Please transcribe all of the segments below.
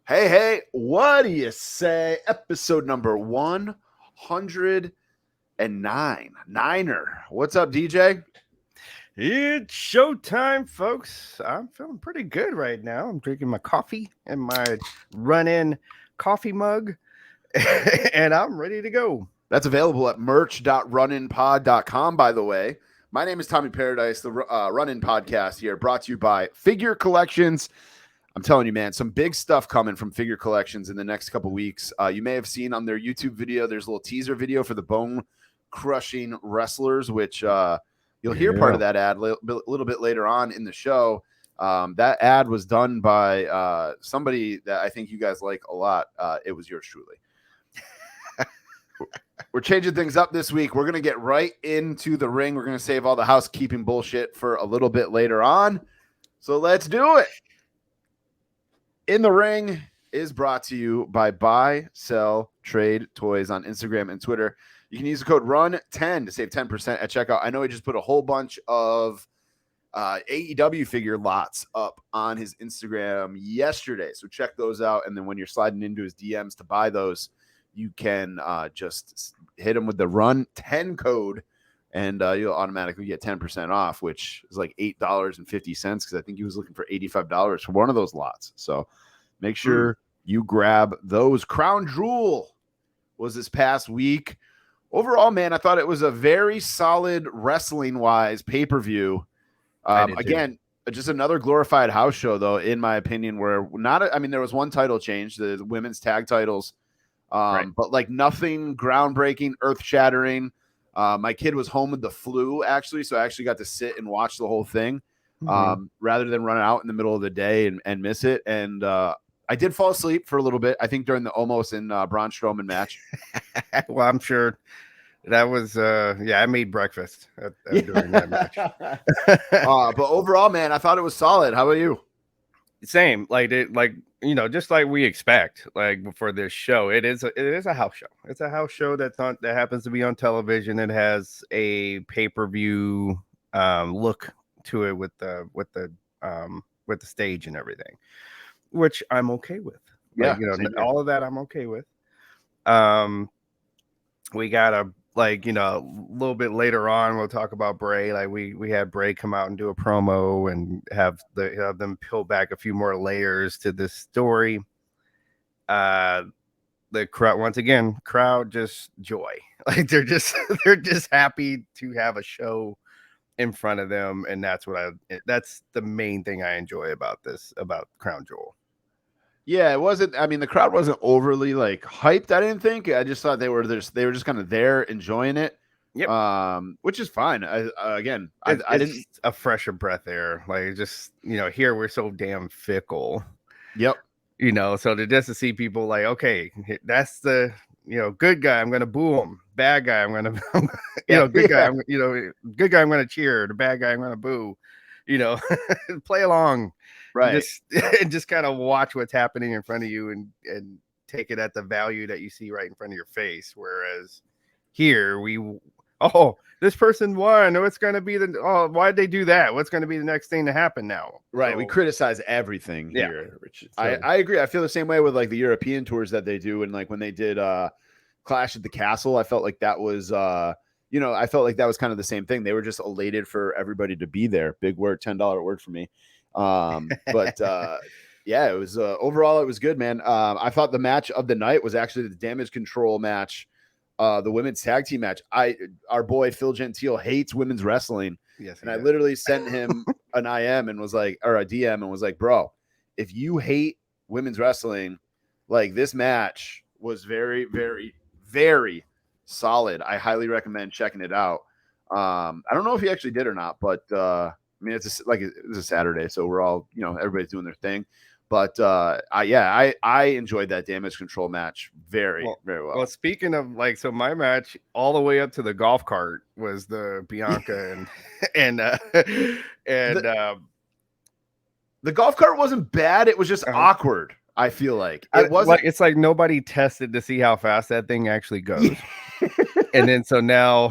Hey, what do you say? Episode number 109. Niner. What's up, DJ? It's showtime, folks. I'm feeling pretty good right now. I'm drinking my coffee in my run-in coffee mug, and I'm ready to go. That's available at merch.runinpod.com, by the way. My name is Tommy Paradise, the Run-In Podcast here, brought to you by Figure Collections. I'm telling you, man, some big stuff coming from Figure Collections in the next couple weeks. You may have seen on their YouTube video, there's a little teaser video for the bone-crushing wrestlers, which you'll hear part of that ad a little bit later on in the show. That ad was done by somebody that I think you guys like a lot. It was yours truly. We're changing things up this week. We're going to get right into the ring. We're going to save all the housekeeping bullshit for a little bit later on. So let's do it. In the Ring is brought to you by Buy, Sell, Trade Toys on Instagram and Twitter. You can use the code RUN10 to save 10% at checkout. I know he just put a whole bunch of AEW figure lots up on his Instagram yesterday. So check those out. And then when you're sliding into his DMs to buy those, you can just hit him with the RUN10 code, and you'll automatically get 10% off, which is like $8.50 because I think he was looking for $85 for one of those lots. So make sure you grab those. Crown Jewel was this past week. Overall, man, I thought it was a very solid wrestling-wise pay-per-view. Again, just another glorified house show, though, in my opinion, where there was one title change, the women's tag titles. But like nothing groundbreaking, earth-shattering. My kid was home with the flu, actually, so I actually got to sit and watch the whole thing rather than run out in the middle of the day and miss it. And I did fall asleep for a little bit, I think, during the Omos and Braun Strowman match. Well, I'm sure that was, I made breakfast during that match. But overall, man, I thought it was solid. How about you? Same, just like we expect, like for this show, it is a house show. It's a house show that happens to be on television. It has a pay-per-view look to it with the stage and everything, which I'm okay with. Yeah, all of that I'm okay with. We got a little bit later on, we'll talk about Bray. Like we had Bray come out and do a promo and have them peel back a few more layers to this story. The crowd, once again, just joy. Like they're just happy to have a show in front of them, and that's the main thing I enjoy about Crown Jewel. Yeah, it wasn't. I mean, the crowd wasn't overly like hyped. I didn't think. I just thought they were just kind of there enjoying it. Yep. Which is fine. I didn't a fresher breath air. Like just here we're so damn fickle. Yep. So to see people like, okay, that's the good guy, I'm gonna boo him. Bad guy, I'm gonna good guy, good guy, I'm gonna cheer. The bad guy, I'm gonna boo. Play along. Right. Just kind of watch what's happening in front of you and take it at the value that you see right in front of your face. Whereas here this person won. What's going to be why'd they do that? What's going to be the next thing to happen now? Right. So, we criticize everything here. Which I agree. I feel the same way with like the European tours that they do. And like when they did Clash at the Castle, I felt like that was, I felt like that was kind of the same thing. They were just elated for everybody to be there. Big word, $10 word for me. It was overall it was good, man. I thought the match of the night was actually the Damage Control match, the women's tag team match. Our boy Phil Gentile hates women's wrestling. Yes, and I literally sent him an IM and was like, or a DM and was like, bro, if you hate women's wrestling, like this match was very, very, very solid. I highly recommend checking it out. I don't know if he actually did or not, but I mean, it's a Saturday, so we're all, everybody's doing their thing. But I enjoyed that Damage Control match very well. Well, speaking of so my match all the way up to the golf cart was the Bianca and the golf cart wasn't bad. It was just awkward. I feel like it wasn't. It's like nobody tested to see how fast that thing actually goes. And then so now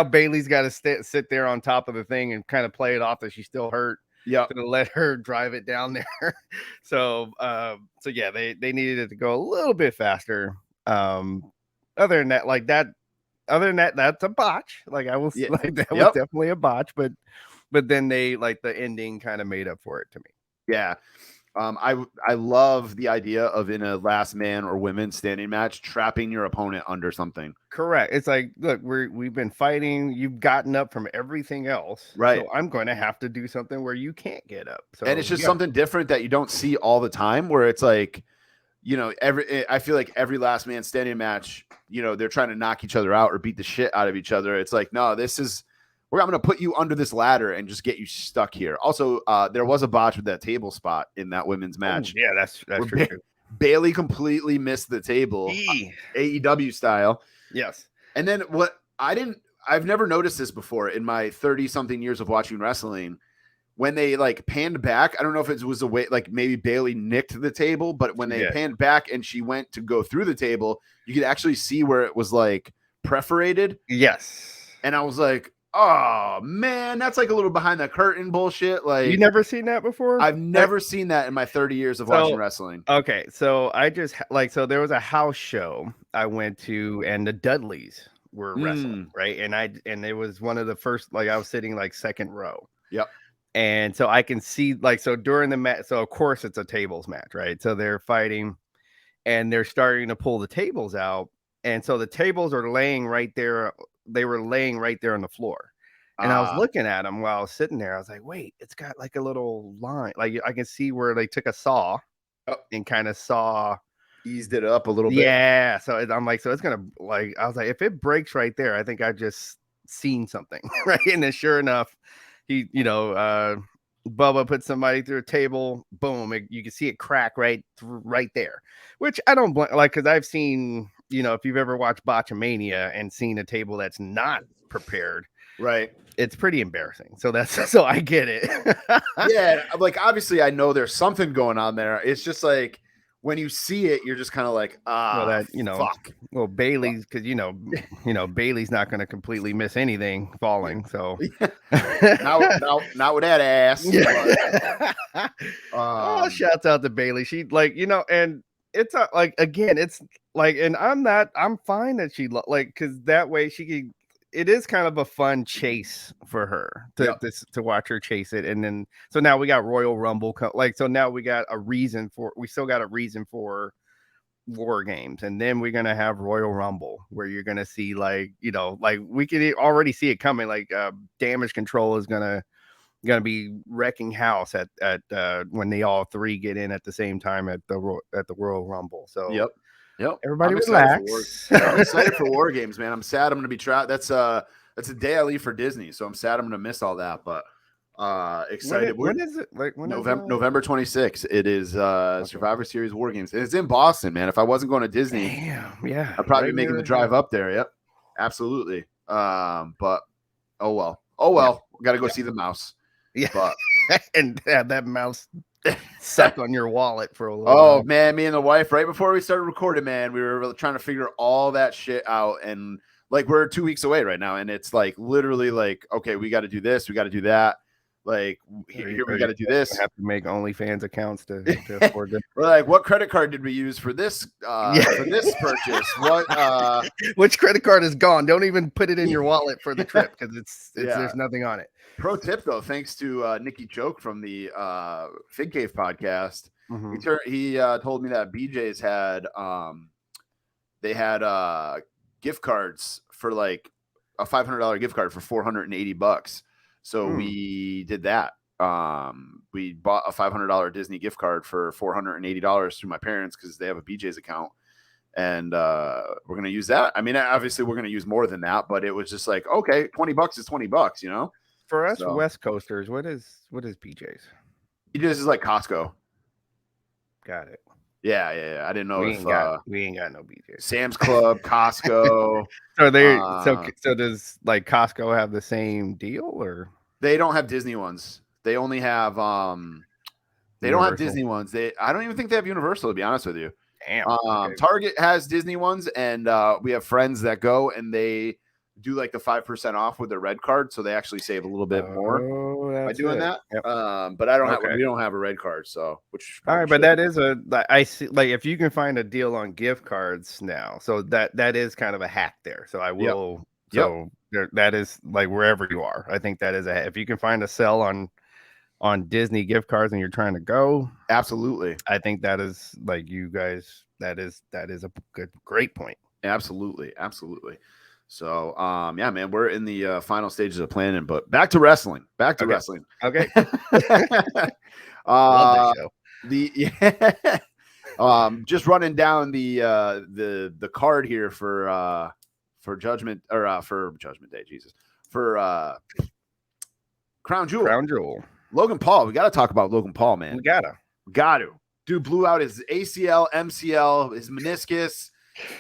Bailey's got to sit there on top of the thing and kind of play it off that she's still hurt. Yeah. to let her drive it down there. So yeah, they needed it to go a little bit faster. Other than that, that's a botch. Like I was Yeah. like that was Yep. definitely a botch, but then they like the ending kind of made up for it to me. Yeah. I love the idea of in a last man or women standing match trapping your opponent under something. Correct. It's like, look, we've been fighting. You've gotten up from everything else, Right. so I'm going to have to do something where you can't get up. So And it's just something different that you don't see all the time. Where it's like, I feel like every last man standing match, they're trying to knock each other out or beat the shit out of each other. It's like, no, I'm going to put you under this ladder and just get you stuck here. Also, there was a botch with that table spot in that women's match. Oh, yeah, that's true. Bailey completely missed the table, AEW style. Yes. And then I've never noticed this before in my 30 something years of watching wrestling. When they like panned back, I don't know if it was a way, like maybe Bailey nicked the table, but when they panned back and she went to go through the table, you could actually see where it was like perforated. Yes. And I was like, oh man, that's like a little behind the curtain bullshit. Like, you never seen that before? I've never seen that in my 30 years of watching wrestling. Okay, so I just so there was a house show I went to, and the Dudleys were wrestling, right? And it was one of the first, like I was sitting like second row. Yep. And so I can see, like, so during the match, so of course it's a tables match, right? So they're fighting and they're starting to pull the tables out. And so the tables are laying right there. They were laying right there on the floor. And I was looking at them while I was sitting there. I was like, wait, it's got like a little line. Like I can see where they took a saw and kind of eased it up a little bit. Yeah. So I'm like, so it's going to, like, I was like, if it breaks right there, I think I just seen something. Right. And then sure enough, he, Bubba put somebody through a table, boom, you can see it crack right there, which I don't like, because I've seen, if you've ever watched Botchamania and seen a table that's not prepared, right, it's pretty embarrassing. So I get it. Yeah, like obviously I know there's something going on there. It's just like when you see it, you're just kind of like, fuck. Well, Bailey's, because Bailey's not going to completely miss anything falling. So not with that ass. Shouts out to Bailey. She and it's like, again, it's like, and I'm fine that she because that way she can. It is kind of a fun chase for her to watch her chase it. And then, so now we got Royal Rumble. So now we still got a reason for War Games. And then we're going to have Royal Rumble, where you're going to see we can already see it coming. Like Damage Control is going to be wrecking house at when they all three get in at the same time at the Royal Rumble. So Yep. Everybody relax. I'm excited for War Games, man. I'm sad I'm going to be that's a day I leave for Disney, so I'm sad I'm going to miss all that, but excited. When is it? November 26th. It is Survivor Series War Games. It's in Boston, man. If I wasn't going to Disney, yeah, I'd probably be making the drive up there. Yep. Absolutely. But oh well. We got to go see the mouse. Yeah. But and have that mouse suck on your wallet for a little while. Man, me and the wife, right before we started recording, man, we were trying to figure all that shit out, and like we're 2 weeks away right now, and it's like literally like, okay, we got to do this, we got to do that, like here we got to do this. Have to make OnlyFans accounts to afford it. We're like, what credit card did we use for this for this purchase? What which credit card is gone? Don't even put it in your wallet for the trip, because it's there's nothing on it. Pro tip though, thanks to Nikki Choke from the Fig Cave podcast, he told me that BJ's had they had gift cards for like a $500 gift card for $480. So we did that. We bought a $500 Disney gift card for $480 through my parents because they have a BJ's account, and we're gonna use that. I mean, obviously we're gonna use more than that, but it was just like, okay, $20 is $20, For us West Coasters, what is BJ's? BJ's is like Costco. Got it. Yeah. I didn't know we ain't got no BJ's. Sam's Club, Costco. So does like Costco have the same deal, or they don't have Disney ones? They only have they don't have Disney ones. I don't even think they have Universal, to be honest with you. Damn. Okay. Target has Disney ones, and we have friends that go, and they do like the 5% off with their red card, so they actually save a little bit more by doing that. Yep. But I don't have we don't have a red card, so which all right, but that is I see, like, if you can find a deal on gift cards now, so that is kind of a hack there. So I will that is like wherever you are. I think that is if you can find a sell on Disney gift cards and you're trying to go, absolutely. I think that is like you guys. That is a great point. Absolutely. So, yeah, man, we're in the final stages of planning, but back to wrestling. Wrestling. Okay. Love this show. Just running down the card here for Judgment Day, Jesus, for Crown Jewel. Logan Paul. We got to talk about Logan Paul, man. We got to. Dude blew out his ACL, MCL, his meniscus.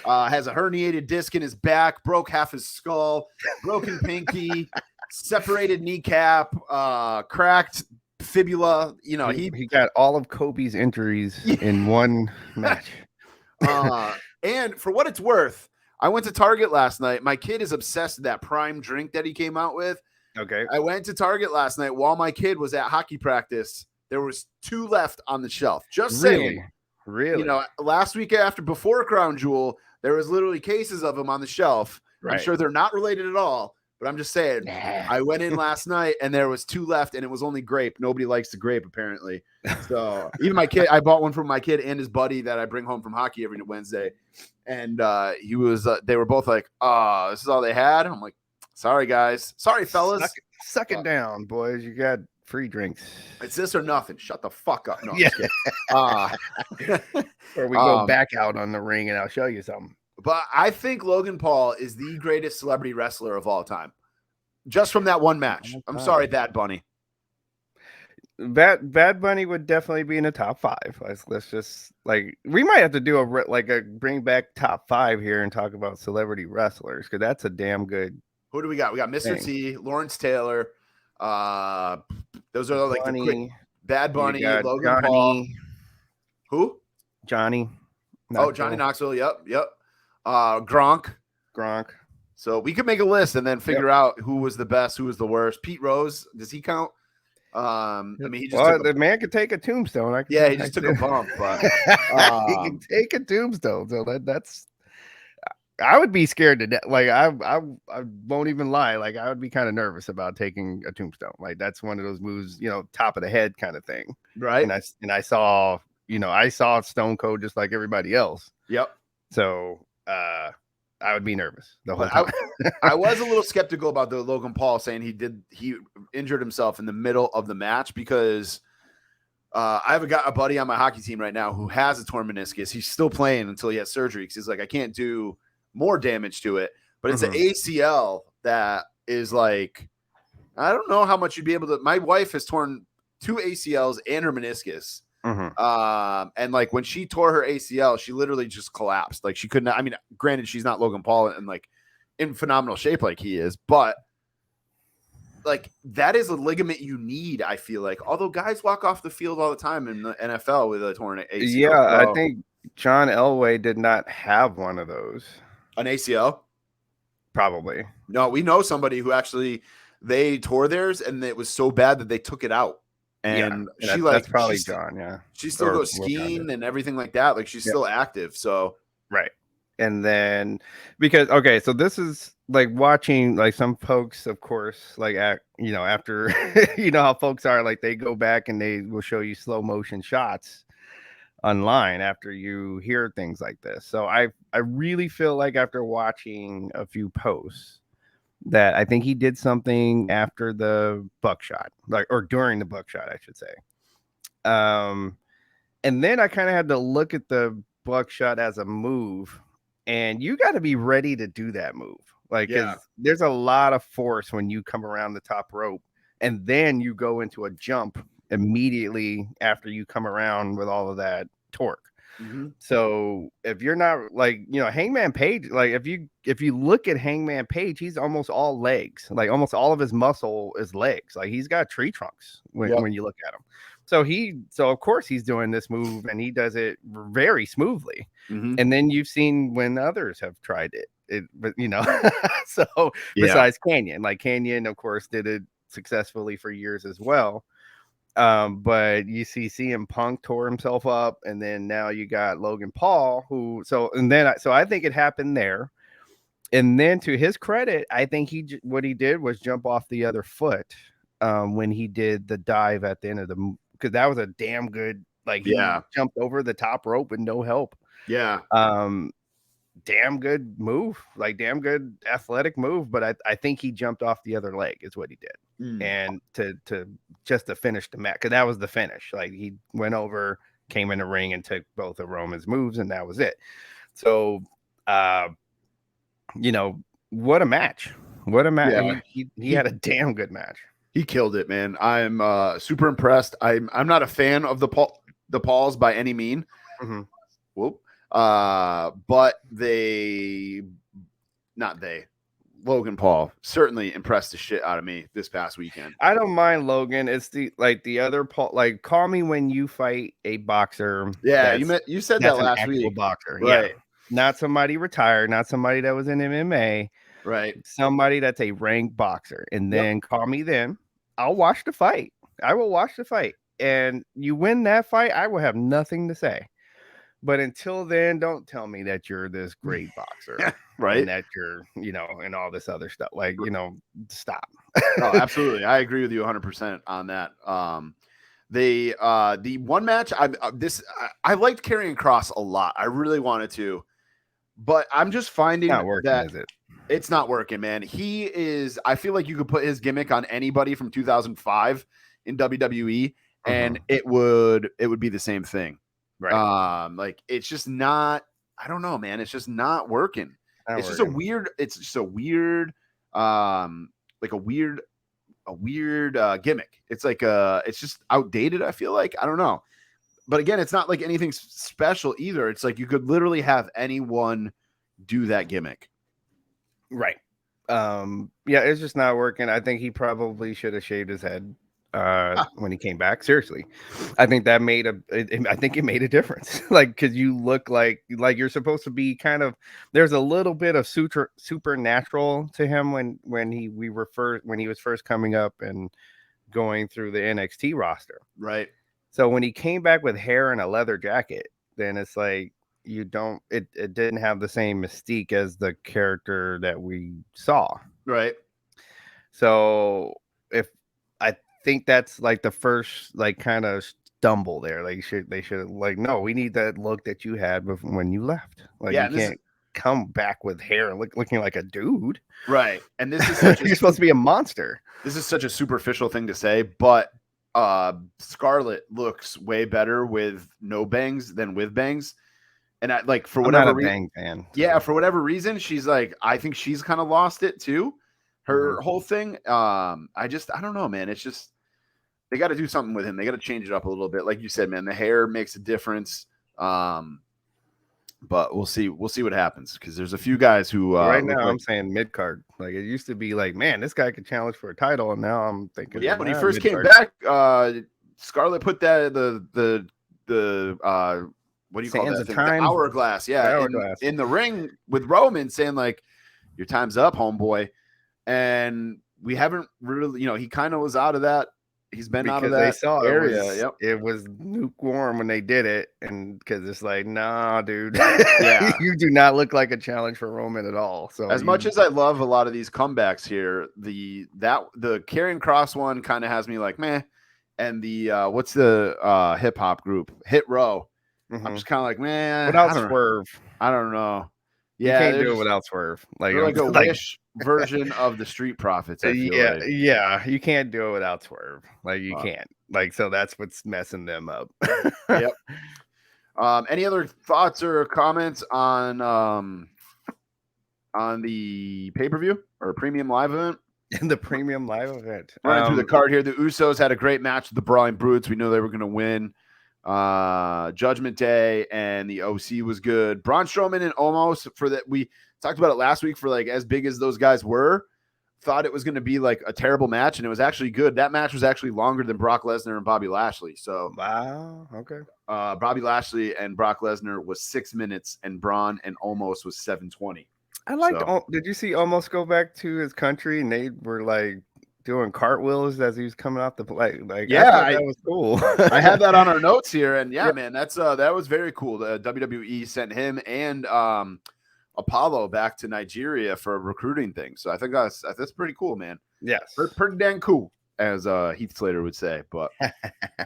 Has a herniated disc in his back, broke half his skull, broken pinky, separated kneecap, cracked fibula. You know, he got all of Kobe's injuries in one match. And for what it's worth, I went to Target last night. My kid is obsessed with that Prime drink that he came out with. Okay. I went to Target last night while my kid was at hockey practice. There was 2 left on the shelf. Just saying. Really? You know, last week before Crown Jewel, there was literally cases of them on the shelf. Right. I'm sure they're not related at all, but I'm just saying. I went in last night and there was 2 left, and it was only grape. Nobody likes the grape, apparently. So even my kid, I bought one for my kid and his buddy that I bring home from hockey every Wednesday, and they were both like, this is all they had." I'm like, "Sorry, guys. Sorry, fellas. Suck it down, boys. You got free drinks. It's this or nothing. Shut the fuck up." No, yeah. Or we go back out on the ring and I'll show you something. But I think Logan Paul is the greatest celebrity wrestler of all time. Just from that one match. I'm sorry, Bad Bunny. Bad Bunny would definitely be in the top 5. Let's just we might have to do a bring back top 5 here and talk about celebrity wrestlers, because that's a damn good. Who do we got? We got Mr. T, Lawrence Taylor. Those are like the quick. Bad Bunny, Logan Johnny, Paul. Who? Johnny. Knoxville. Johnny Knoxville. Yep. Gronk. So we could make a list and then figure out who was the best, who was the worst. Pete Rose, does he count? I mean, he just the man could take a tombstone. He just took a bump, but he can take a tombstone. So that's. I would be scared to death. Like I won't even lie. Like I would be kind of nervous about taking a tombstone. Like that's one of those moves, top of the head kind of thing. Right. And I saw Stone Cold just like everybody else. Yep. So I would be nervous the whole time. I was a little skeptical about the Logan Paul saying he injured himself in the middle of the match, because I have a buddy on my hockey team right now who has a torn meniscus. He's still playing until he has surgery, because he's like, I can't do more damage to it, but it's an ACL that is like, I don't know how much you'd be able to. My wife has torn 2 ACLs and her meniscus. And like when she tore her ACL, she literally just collapsed. Like she couldn't. I mean, granted, she's not Logan Paul and like in phenomenal shape like he is, but like that is a ligament you need. I feel like, although guys walk off the field all the time in the NFL with a torn ACL. Yeah, I think John Elway did not have one of those. An ACL? Probably. No, we know somebody who actually they tore theirs and it was so bad that they took it out. And that's probably John. Yeah, she still goes skiing and everything like that. Like she's still active. So right. And then so this is like watching like some folks, of course, like after how folks are, like they go back and they will show you slow motion shots online after you hear things like this. So I really feel like after watching a few posts that I think he did something after the buckshot, or during the buckshot, I should say. And then I kind of had to look at the buckshot as a move, and you got to be ready to do that move. There's a lot of force when you come around the top rope and then you go into a jump immediately after you come around with all of that torque. So if you're not Hangman Page, like if you look at Hangman Page, he's almost all legs. Like almost all of his muscle is legs. Like he's got tree trunks when you look at him. So of course he's doing this move and he does it very smoothly. And then you've seen when others have tried it but so besides Karrion, like Karrion, of course, did it successfully for years as well. But you see CM Punk tore himself up, and then now you got Logan Paul, so I think it happened there. And then to his credit, I think what he did was jump off the other foot when he did the dive at the end of because that was a damn good, like he jumped over the top rope with no help. Yeah. Damn good move, like damn good athletic move. But I think he jumped off the other leg is what he did. And to finish the match, because that was the finish. Like he went over, came in the ring, and took both of Roman's moves, and that was it. So, what a match! What a match! Yeah. He had a damn good match. He killed it, man. I'm super impressed. I'm not a fan of the Pauls by any mean. Mm-hmm. Whoop. But Logan Paul certainly impressed the shit out of me this past weekend. I don't mind Logan. It's the other Paul. Like, call me when you fight a boxer. Yeah, you said that last week. Boxer, right? Yeah. Not somebody retired, not somebody that was in MMA, right? Somebody that's a ranked boxer, and then call me. Then I'll watch the fight. I will watch the fight, and you win that fight, I will have nothing to say. But until then, don't tell me that you're this great boxer, right? And that you're, and all this other stuff. Like, stop. Oh, absolutely. I agree with you 100% on that. The one match I liked Karrion Kross a lot. I really wanted to, but I'm just finding not working, that is it? It's not working, man. I feel like you could put his gimmick on anybody from 2005 in WWE, and it would be the same thing. Right. Like it's just not, I don't know, man. It's just not working. It's just a weird gimmick. It's like it's just outdated, I feel like. I don't know. But again, it's not like anything special either. It's like you could literally have anyone do that gimmick. Right. Yeah, it's just not working. I think he probably should have shaved his head when he came back. Seriously, I think that made it made a difference. Like, because you look like you're supposed to be kind of. There's a little bit of supernatural to him when he was first coming up and going through the NXT roster. Right. So when he came back with hair and a leather jacket, then it's like it didn't have the same mystique as the character that we saw. Right. So I think that's like the first like kind of stumble there. Like they should like, no, we need that look that you had when you left. Like, you can't come back with hair and looking like a dude. Right. And this is you're supposed to be a monster. This is such a superficial thing to say, but Scarlett looks way better with no bangs than with bangs. And for whatever reason, fan, so. Yeah, for whatever reason, she's like, I think she's kind of lost it too. Her whole thing. I don't know, man. It's just, they got to do something with him. They got to change it up a little bit. Like you said, man, the hair makes a difference. But we'll see what happens. Cause there's a few guys who, right now I'm saying mid card. Like, it used to be like, man, this guy could challenge for a title. And now I'm thinking, when he first came back, Scarlett put that, what do you call that thing? The hourglass. Yeah. In the ring with Roman, saying like, your time's up, homeboy. And we haven't really, he kind of was out of that. He's been out of that they saw area. It was lukewarm when they did it. And because it's like, nah, dude, you do not look like a challenge for Roman at all. So as much as I love a lot of these comebacks here, the Karrion Kross one kind of has me like, meh. And the what's the hip hop group? Hit Row. I'm just kind of like, man, without Swerve. I don't know. Yeah, you can't do it without Swerve. Like a Wish version of the Street Profits. I feel like. Yeah, you can't do it without Swerve. Like, you can't. Like, so that's what's messing them up. Yep. Any other thoughts or comments on the pay-per-view or premium live event? In the premium live event. Running through the card here, the Usos had a great match with the Brawling Brutes. We knew they were going to win. Judgment Day and the OC was good. Braun Strowman and Omos, for that, we talked about it last week, for like as big as those guys were, thought it was going to be like a terrible match, and it was actually good. That match was actually longer than Brock Lesnar and Bobby Lashley. So wow, okay. Bobby Lashley and Brock Lesnar was 6 minutes, and Braun and Omos was 7:20. I liked. So, Did you see Almost go back to his country and they were like doing cartwheels as he was coming off the plate? Like I yeah, thought that was cool. I had that on our notes here, and yeah, Yep. man, that was very cool. The WWE sent him and Apollo back to Nigeria for a recruiting thing. So I think that's pretty cool, man. Yes. Pretty dang cool, as Heath Slater would say. But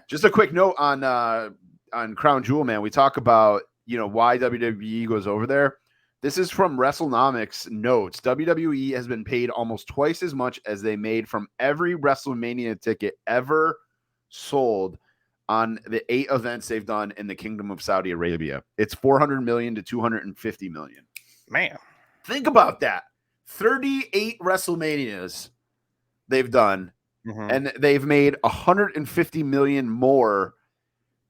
just a quick note on Crown Jewel, man. We talk about why WWE goes over there. This is from WrestleNomics notes. WWE has been paid almost twice as much as they made from every WrestleMania ticket ever sold on the 8 events they've done in the Kingdom of Saudi Arabia. It's 400 million to 250 million. Man, think about that. 38 WrestleManias they've done, and they've made 150 million more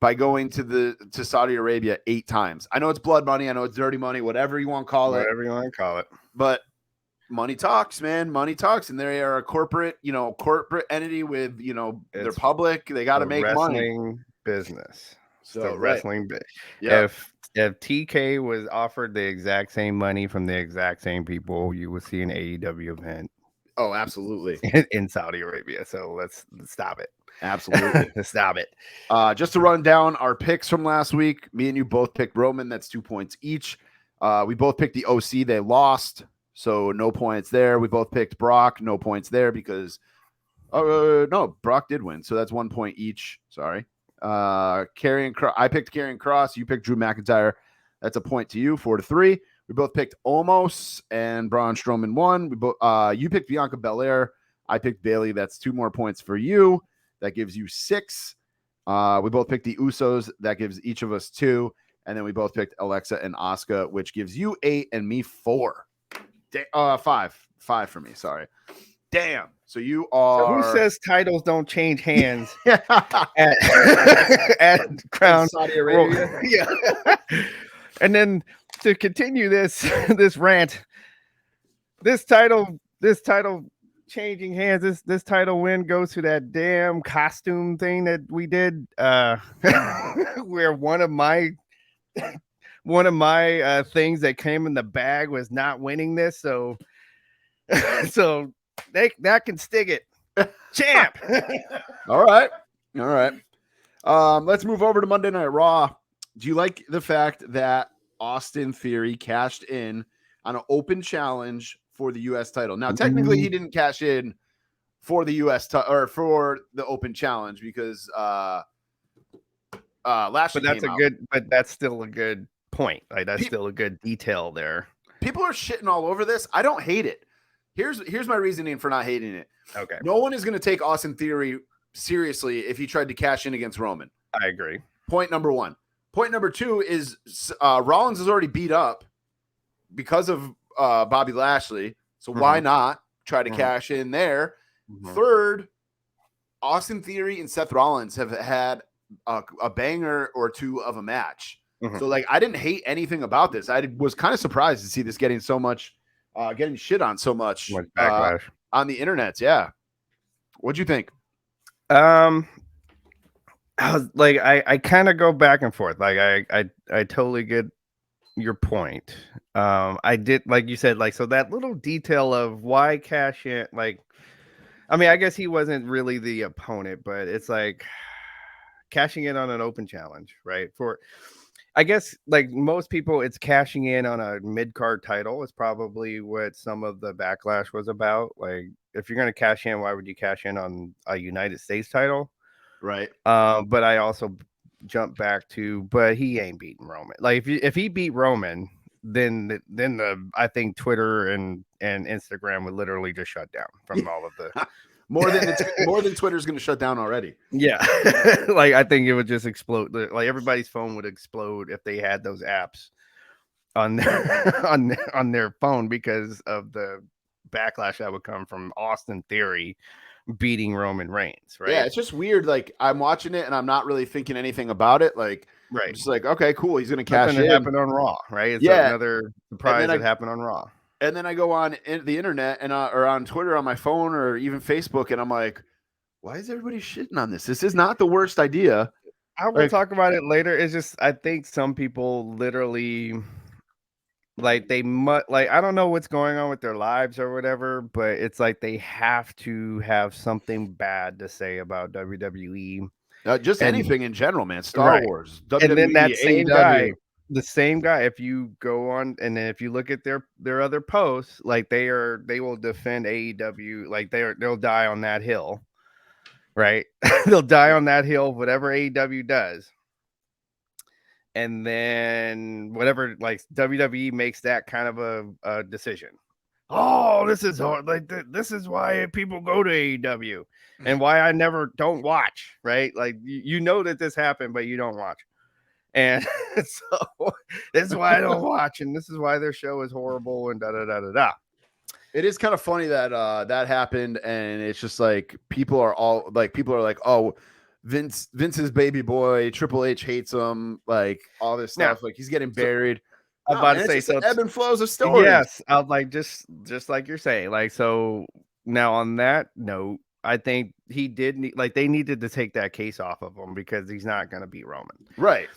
by going to Saudi Arabia 8 times. I know it's blood money, I know it's dirty money, whatever you want to call it. But money talks, man. Money talks, and they are a corporate entity with, they're public. They got to make wrestling money. Business. So wrestling. Yeah. If TK was offered the exact same money from the exact same people, you would see an AEW event. Oh, absolutely. In Saudi Arabia. So let's stop it. Absolutely. Stop it. Just to run down our picks from last week, me and you both picked Roman. That's 2 points each. We both picked the OC. They lost, so no points there. We both picked Brock. No points there because no, Brock did win. So that's 1 point each. Sorry. Karrion Kross. I picked Karrion Kross. You picked Drew McIntyre. That's a point to you, 4-3. We both picked Omos and Braun Strowman won. We both you picked Bianca Belair. I picked Bayley. That's 2 more points for you. That gives you 6. We both picked the Usos. That gives each of us 2. And then we both picked Alexa and Asuka, which gives you 8 and me 4. 5. 5 for me. Sorry. Damn. So you are. So who says titles don't change hands at Crown Saudi Arabia? Yeah. And then to continue this rant, this title changing hands, this title win goes to that damn costume thing that we did where one of my things that came in the bag was not winning this, so that can stick it. Champ. All right. Let's move over to Monday Night Raw. Do you like the fact that Austin Theory cashed in on an open challenge for the U.S. title? Now, technically, he didn't cash in for the U.S. or for the open challenge because Lashley. But that's still a good point. Like that's still a good detail there. People are shitting all over this. I don't hate it. Here's my reasoning for not hating it. Okay. No one is going to take Austin Theory seriously if he tried to cash in against Roman. I agree. Point number 1. Point number 2 is Rollins is already beat up because of Bobby Lashley. So why not try to cash in there? Third, Austin Theory and Seth Rollins have had a banger or two of a match. So like, I didn't hate anything about this. I was kind of surprised to see this getting so much, getting shit on so much backlash on the internet. Yeah. What'd you think? I was like, I kind of go back and forth. Like I totally get your point. I did, like you said, like, so that little detail of why cash in, like, I mean, I guess he wasn't really the opponent, but it's like cashing in on an open challenge, right? For, I guess, like most people, it's cashing in on a mid-card title. It's probably what some of the backlash was about. Like, if you're going to cash in, why would you cash in on a United States title? Right. But I also jump back to, but he ain't beating Roman. Like, if he beat Roman, then I think Twitter and Instagram would literally just shut down from all of the more than Twitter's going to shut down already. Yeah. Like, I think it would just explode. Like, everybody's phone would explode if they had those apps on their on their phone because of the backlash that would come from Austin Theory beating Roman Reigns, right? Yeah, it's just weird. Like, I'm watching it and I'm not really thinking anything about it. Like, right. I'm just like, okay, cool. He's going to cash in. Happened on Raw, right? It's another surprise that happened on Raw. And then I go on the internet and or on Twitter on my phone or even Facebook, and I'm like, why is everybody shitting on this? This is not the worst idea. I will talk about it later. It's just, I think some people literally like they must, like I don't know what's going on with their lives or whatever, but it's like they have to have something bad to say about WWE. Just And anything in general, man. Star right. Wars, And then that WWE, same AEW. guy, the same guy, if you go on and then if you look at their other posts, like they will defend AEW, like they'll die on that hill, right? They'll die on that hill, whatever AEW does. And then whatever, like WWE makes that kind of a decision. Oh, this is hard. Like this is why people go to AEW and why I never don't watch, right? Like you know that this happened, but you don't watch. And so this is why I don't watch, and this is why their show is horrible and da da da da da. It is kind of funny that that happened, and it's just like people are like, oh, Vince's baby boy, Triple H hates him, like all this stuff, like he's getting buried. I'm about to say, it's just so ebb and flows of stories. yes, I'm like just like you're saying, like so. Now on that note, I think he did need, like they needed to take that case off of him because he's not going to beat Roman. Right.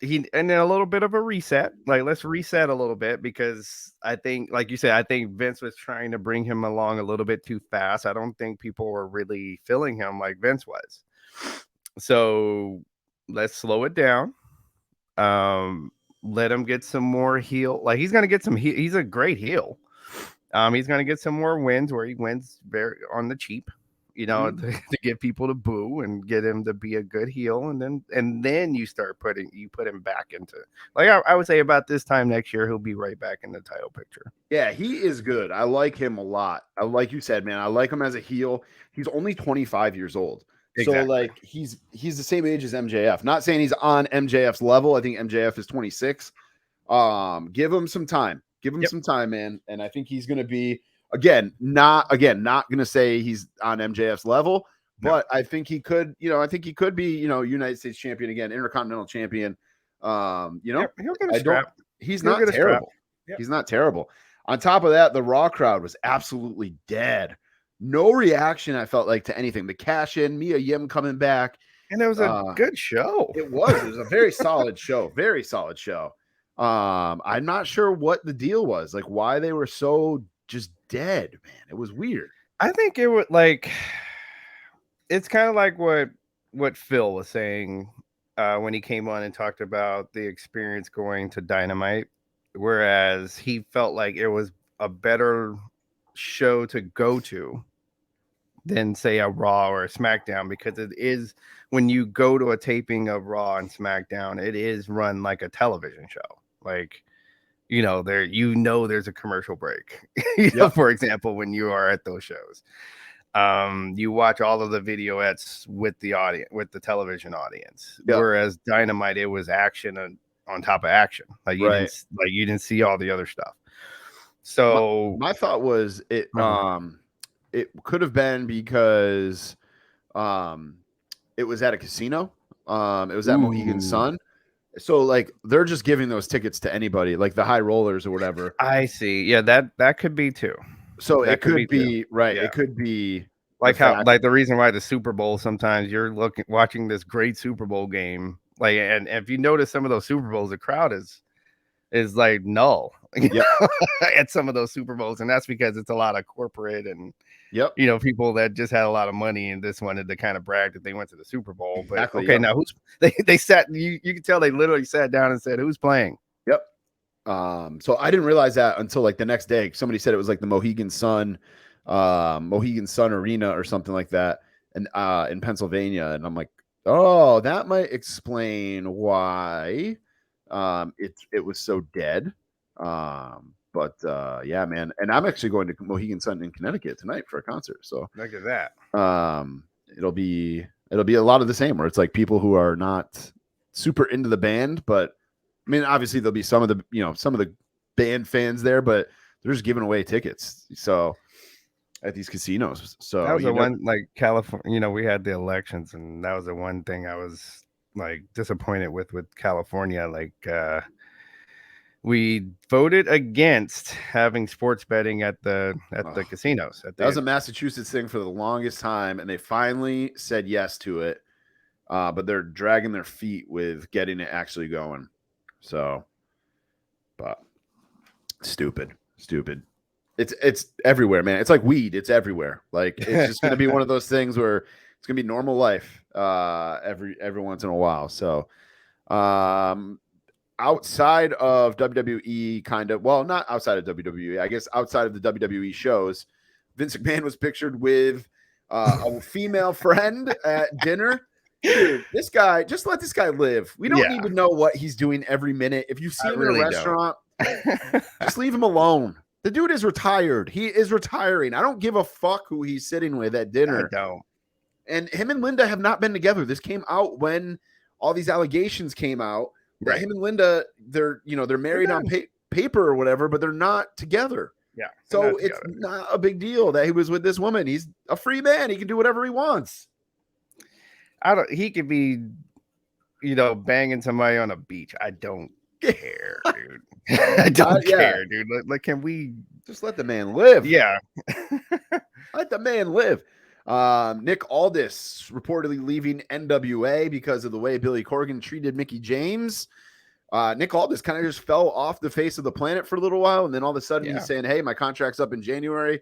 And then a little bit of a reset. Like let's reset a little bit because I think, like you said, I think Vince was trying to bring him along a little bit too fast. I don't think people were really feeling him like Vince was. So let's slow it down. Let him get some more heel. Like he's gonna get some. He's a great heel. He's gonna get some more wins where he wins very on the cheap. You know, to get people to boo and get him to be a good heel, and then you put him back into, like I would say about this time next year he'll be right back in the title picture. Yeah, he is good. I like him a lot. Like you said, man, I like him as a heel. He's only 25 years old. Exactly. So like he's the same age as MJF. Not saying he's on MJF's level. I think MJF is 26. Give him some time. Give him some time, man. And I think he's gonna be not gonna say he's on MJF's level, but I think he could, be, United States champion again, Intercontinental champion. He'll get a strap. He's not terrible. He's not terrible. On top of that, the Raw crowd was absolutely dead. No reaction, I felt like, to anything. The cash in, Mia Yim coming back. And it was a good show. It was a very solid show. Very solid show. I'm not sure what the deal was, like why they were so just dead, man. It was weird. I think it would, like, it's kind of like what Phil was saying when he came on and talked about the experience going to Dynamite, whereas he felt like it was a better show to go to than say a Raw or a SmackDown, because it is, when you go to a taping of Raw and SmackDown, it is run like a television show. Like, there's a commercial break, for example, when you are at those shows. You watch all of the videoettes with the audience, with the television audience, whereas Dynamite, it was action on top of action. Like you didn't see all the other stuff. So my thought was it could have been because it was at a casino. It was at Mohegan Sun. So like they're just giving those tickets to anybody, like the high rollers or whatever. I see. Yeah, that could be too. So it could be right. Yeah. It could be like the reason why the Super Bowl, sometimes you're watching this great Super Bowl game, like, and if you notice some of those Super Bowls, the crowd is like null at some of those Super Bowls, and that's because it's a lot of corporate and people that just had a lot of money and just wanted to kind of brag that they went to the Super Bowl. But now they sat, you can tell they literally sat down and said, who's playing? So I didn't realize that until like the next day. Somebody said it was like the Mohegan Sun Arena or something like that, and in Pennsylvania, and I'm like, oh, that might explain why it was so dead. But yeah, man. And I'm actually going to Mohegan Sun in Connecticut tonight for a concert. So look at that. It'll be a lot of the same, where it's like people who are not super into the band, but I mean, obviously there'll be some of the band fans there, but they're just giving away tickets. So at these casinos. So that was the one, like California, we had the elections, and that was the one thing I was like disappointed with California. Like, we voted against having sports betting at the casinos. That was a Massachusetts thing for the longest time, and they finally said yes to it. But they're dragging their feet with getting it actually going. So But stupid. It's everywhere, man. It's like weed. It's everywhere. Like it's just gonna be one of those things where it's gonna be normal life every once in a while. So outside of WWE, not outside of WWE, I guess outside of the WWE shows, Vince McMahon was pictured with a female friend at dinner. Dude, this guy, just let this guy live. We don't need to know what he's doing every minute. If you see him in a restaurant, just leave him alone. The dude is retired. He is retiring. I don't give a fuck who he's sitting with at dinner. I don't. And him and Linda have not been together. This came out when all these allegations came out. Right. Him and Linda, they're married on paper or whatever, but they're not together. Yeah. So it's not a big deal that he was with this woman. He's a free man. He can do whatever he wants. He could be, banging somebody on a beach. I don't care, dude. I don't care, dude. Like, can we just let the man live? Yeah. Let the man live. Nick Aldis reportedly leaving NWA because of the way Billy Corgan treated Mickie James. Nick Aldis kind of just fell off the face of the planet for a little while, and then all of a sudden he's saying, hey, my contract's up in January.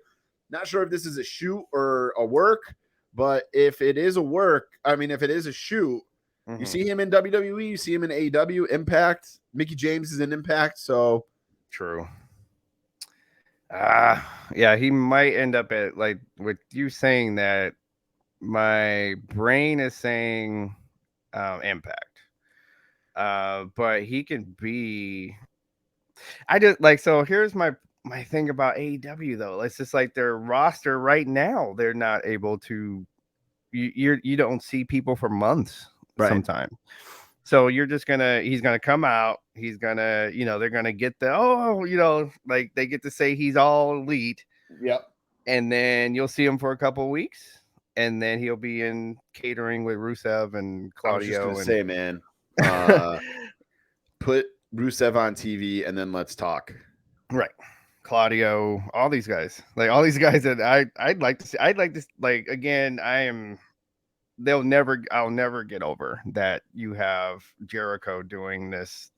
Not sure if this is a shoot or a work, but if it is a shoot, you see him in WWE, you see him in AEW, Impact. Mickie James is in Impact, so true. He might end up at, like, with you saying that, my brain is saying Impact. But he can be. So here's my thing about AEW though. It's just like their roster right now, they're not able to. You don't see people for months sometimes. So he's gonna come out. He's gonna, they're gonna get like they get to say he's all elite. Yep. And then you'll see him for a couple of weeks, and then he'll be in catering with Rusev and Claudio. I was just gonna say, man, put Rusev on TV and then let's talk. Right. Claudio, all these guys that I'd like to see. Again, I'll never get over that you have Jericho doing this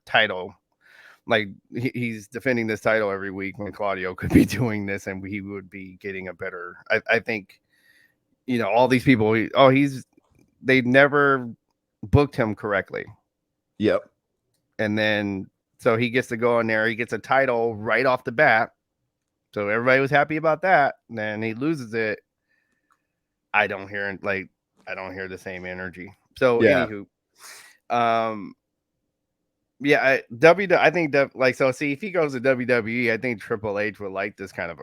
title. Like he's defending this title every week when Claudio could be doing this and he would be getting a better. I think, all these people. They never booked him correctly. Yep. And then so he gets to go in there. He gets a title right off the bat. So everybody was happy about that. And then he loses it. I don't hear the same energy. So anywho, I think if he goes to WWE, I think Triple H would like this kind of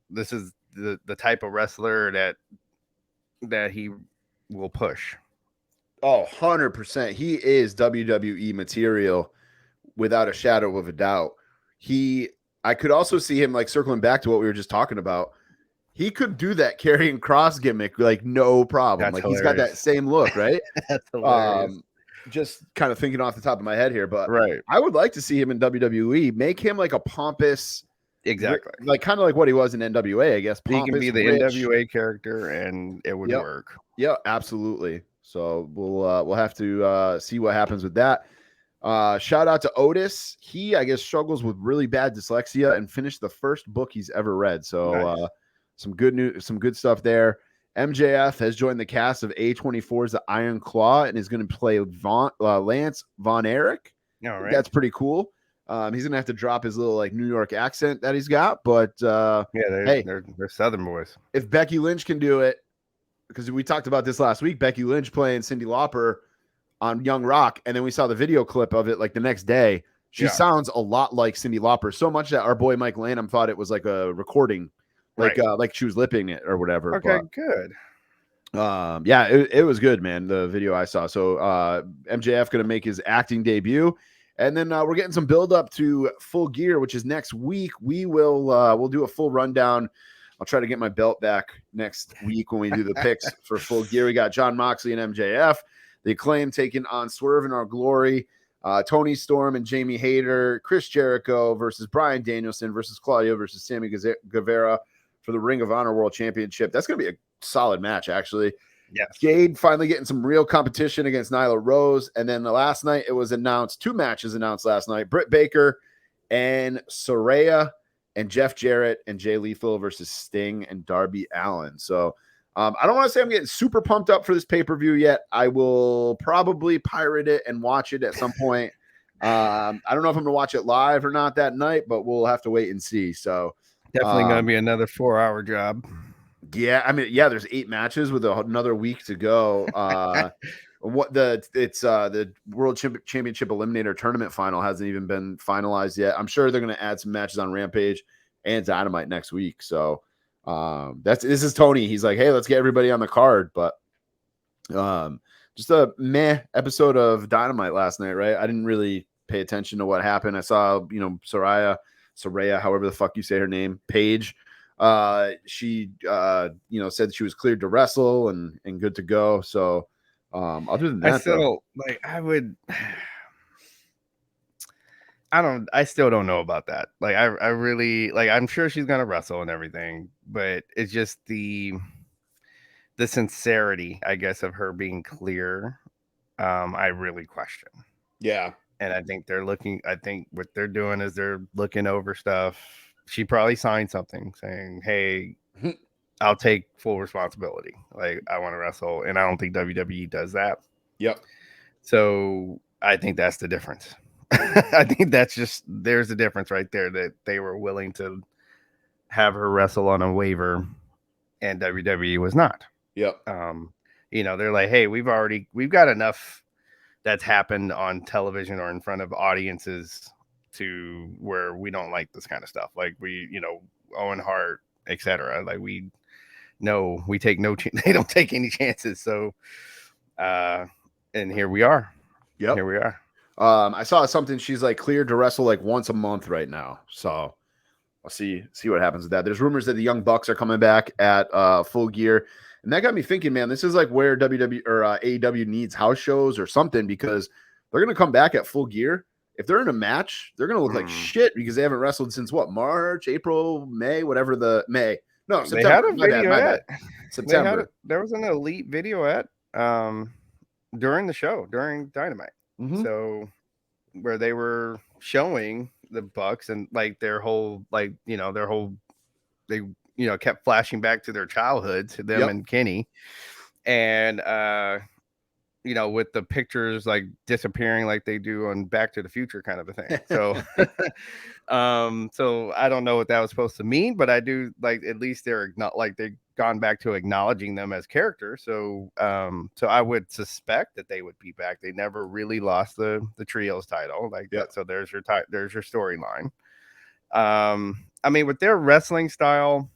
this is the type of wrestler that he will push. Oh, 100%. He is WWE material without a shadow of a doubt. I could also see him, like, circling back to what we were just talking about. He could do that Karrion Kross gimmick, like, no problem. That's hilarious. He's got that same look, right? That's hilarious. Just kind of thinking off the top of my head here, but right. I would like to see him in WWE. Make him like a pompous, exactly, like kind of like what he was in NWA, I guess. Pompous, he can be the rich NWA character, and it would work. Yeah, absolutely. So we'll have to see what happens with that. Shout out to Otis. He, I guess, struggles with really bad dyslexia and finished the first book he's ever read. So nice. Some good news, some good stuff there. MJF has joined the cast of A24's The Iron Claw and is going to play Lance Von Erich. All right. That's pretty cool. He's going to have to drop his little like New York accent that he's got, but they're Southern boys. If Becky Lynch can do it, because we talked about this last week, Becky Lynch playing Cyndi Lauper on Young Rock, and then we saw the video clip of it like the next day. She sounds a lot like Cyndi Lauper, so much that our boy Mike Lanham thought it was like a recording. Like she was lipping it or whatever. Okay, good. It was good, man. The video I saw. So MJF going to make his acting debut, and then we're getting some build up to Full Gear, which is next week. We'll do a full rundown. I'll try to get my belt back next week when we do the picks for Full Gear. We got Jon Moxley and MJF, the Acclaim taking on Swerve in Our Glory, Tony Storm and Jamie Hayter, Chris Jericho versus Bryan Danielson versus Claudio versus Sammy Guevara for the Ring of Honor World Championship. That's going to be a solid match, actually. Yes. Jade finally getting some real competition against Nyla Rose. And then the last night it was announced, 2 matches announced last night. Britt Baker and Saraya and Jeff Jarrett and Jay Lethal versus Sting and Darby Allin. So I don't want to say I'm getting super pumped up for this pay-per-view yet. I will probably pirate it and watch it at some point. I don't know if I'm going to watch it live or not that night, but we'll have to wait and see. So definitely going to be another 4-hour job. Yeah, I mean, yeah, there's 8 matches with another week to go. The World Championship Eliminator Tournament final hasn't even been finalized yet. I'm sure they're going to add some matches on Rampage and Dynamite next week. So this is Tony. He's like, hey, let's get everybody on the card. But just a meh episode of Dynamite last night, right? I didn't really pay attention to what happened. I saw, Saraya, however the fuck you say her name, Paige. She said she was cleared to wrestle and good to go. So other than that, I still don't know about that. Like I really I'm sure she's gonna wrestle and everything, but it's just the sincerity, I guess, of her being clear. I really question. Yeah. And I think what they're doing is they're looking over stuff. She probably signed something saying, hey, I'll take full responsibility. Like, I want to wrestle. And I don't think WWE does that. Yep. So I think that's the difference. I think there's a difference right there, that they were willing to have her wrestle on a waiver and WWE was not. Yep. They're like, hey, we've got enough that's happened on television or in front of audiences to where we don't like this kind of stuff. Like Owen Hart, etc. Like we take they don't take any chances. So, and here we are. Yep. Here we are. I saw something. She's like cleared to wrestle like once a month right now. So I'll see what happens with that. There's rumors that the Young Bucks are coming back at Full Gear. And that got me thinking, man, this is like where WWE or AEW needs house shows or something, because they're going to come back at Full Gear. If they're in a match, they're going to look like shit because they haven't wrestled since what? March, April, May, whatever September. They had a video September. There was an Elite video during the show, during Dynamite. Mm-hmm. So where they were showing the Bucks and like they kept flashing back to their childhood, to them and Kenny, and with the pictures like disappearing like they do on Back to the Future kind of a thing. So so I don't know what that was supposed to mean, but I do like, at least they're not like they've gone back to acknowledging them as characters. So so I would suspect that they would be back. They never really lost the trios title like that. So there's your storyline. I mean, with their wrestling style,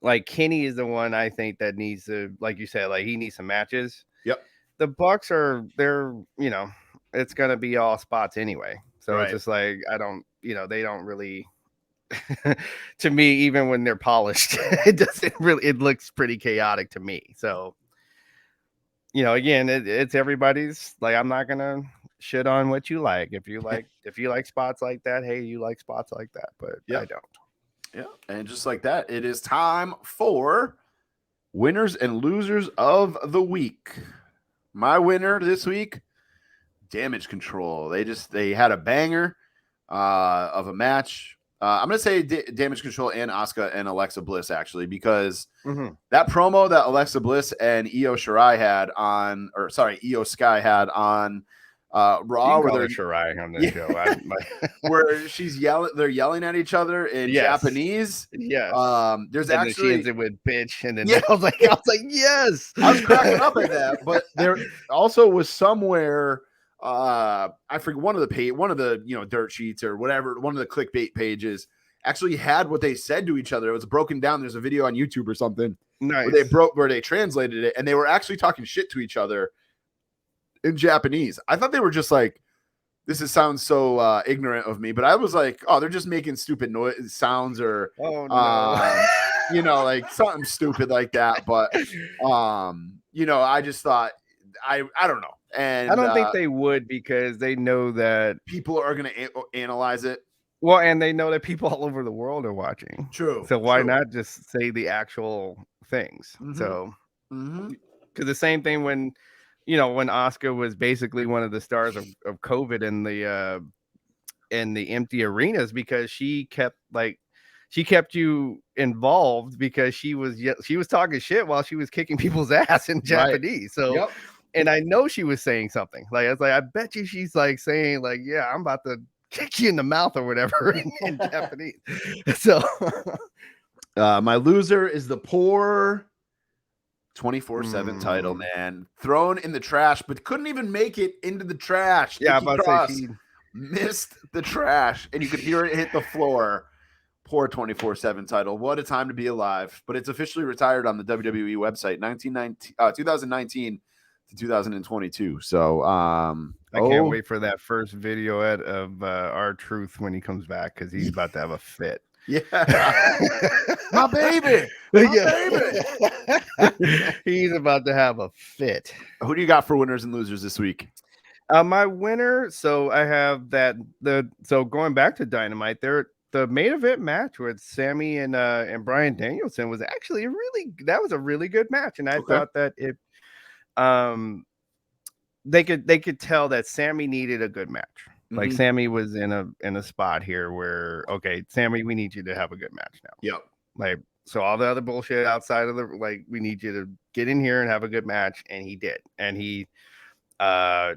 like Kenny is the one I think that needs to, like you said, like he needs some matches. Yep. The Bucks it's gonna be all spots anyway. So It's just like they don't really to me, even when they're polished, it looks pretty chaotic to me. So again, it's everybody's, like, I'm not gonna shit on what you like. If you like spots like that, hey, you like spots like that, but I don't. Yeah, and just like that, it is time for winners and losers of the week. My winner this week, Damage Control. They had a banger of a match. I'm going to say Damage Control and Asuka and Alexa Bliss, actually, because that promo that Alexa Bliss and Io Shirai had on, or sorry, Io Sky had on Raw, where they're Shirai on this show, where they're yelling at each other in Japanese. Yes. There's and actually she ends it with bitch, and then I was like, yes. I was cracking up at that, but there also was somewhere. I forget, one of the dirt sheets or whatever, one of the clickbait pages actually had what they said to each other. It was broken down. There's a video on YouTube or something where they translated it, and they were actually talking shit to each other in Japanese. I thought they were just like, sounds so ignorant of me, but I was like, oh, they're just making stupid noise sounds or like something stupid like that. But I just thought, I don't know. And I don't think they would, because they know that people are going to analyze it. Well, and they know that people all over the world are watching. True. So why not just say the actual things? So Because the same thing when, when Asuka was basically one of the stars of COVID in the empty arenas, because she kept you involved because she was talking shit while she was kicking people's ass in Japanese. So, Yep. and I know she was saying something. Like, I was like, I bet you she's like saying like, yeah, I'm about to kick you in the mouth or whatever in Japanese. So my loser is the poor 24/7 title, man. Thrown in the trash, but couldn't even make it into the trash. Yeah, Nikki Cross missed the trash, and you could hear it hit the floor. Poor 24/7 title. What a time to be alive. But it's officially retired on the WWE website, 2019 to 2022. So I can't wait for that first video of R-Truth when he comes back, because he's about to have a fit. Yeah. My baby. He's about to have a fit. Who do you got for winners and losers this week? My winner, so I have so going back to Dynamite, the main event match with Sammy and Bryan Danielson was actually a really good match. And I thought that they could tell that Sammy needed a good match. Like Sammy was in a spot here where, okay, Sammy, we need you to have a good match now. Yep. Like, so all the other bullshit outside of we need you to get in here and have a good match. And he did. And he, go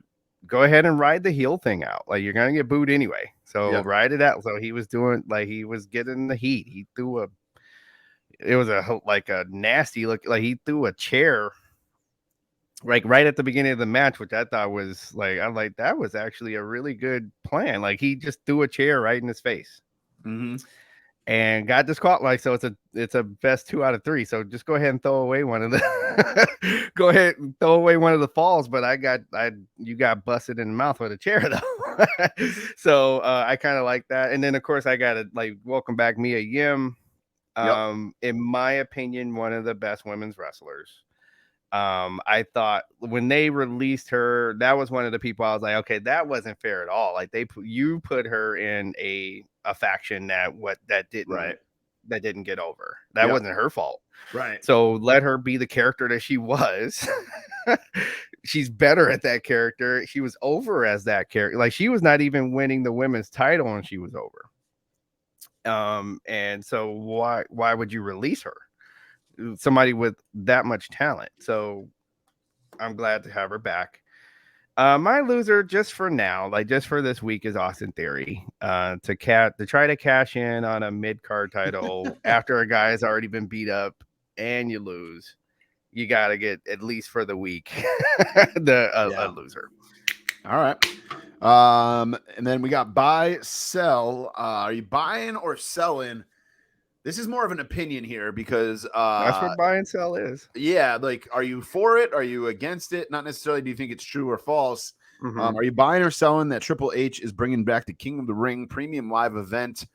ahead and ride the heel thing out. Like, you're going to get booed anyway. So ride it out. So he was he was getting the heat. He threw it was a nasty look. Like, he threw a chair like right at the beginning of the match, which I thought was that was actually a really good plan. Like, he just threw a chair right in his face and got disqualified. Like, so it's a best 2 out of 3. So just go ahead and throw away one of the falls. But you got busted in the mouth with a chair though. So I kind of like that. And then of course I got to welcome back Mia Yim. In my opinion, one of the best women's wrestlers. I thought when they released her, that was one of the people I was like, okay, that wasn't fair at all. Like, you put her in a faction that didn't get over. That wasn't her fault. Right. So let her be the character that she was. She's better at that character. She was over as that character. Like, she was not even winning the women's title when she was over. And so why would you release her? Somebody with that much talent. So I'm glad to have her back. My loser, just for now, just for this week, is Austin Theory. To try to cash in on a mid-card title after a guy has already been beat up and you lose. You got to get, at least for the week, a loser. All right. And then we got buy, sell. Are you buying or selling? This is more of an opinion here because that's what buy and sell is. Yeah, are you for it? Are you against it? Not necessarily do you think it's true or false. Are you buying or selling that Triple H is bringing back the King of the Ring premium live event,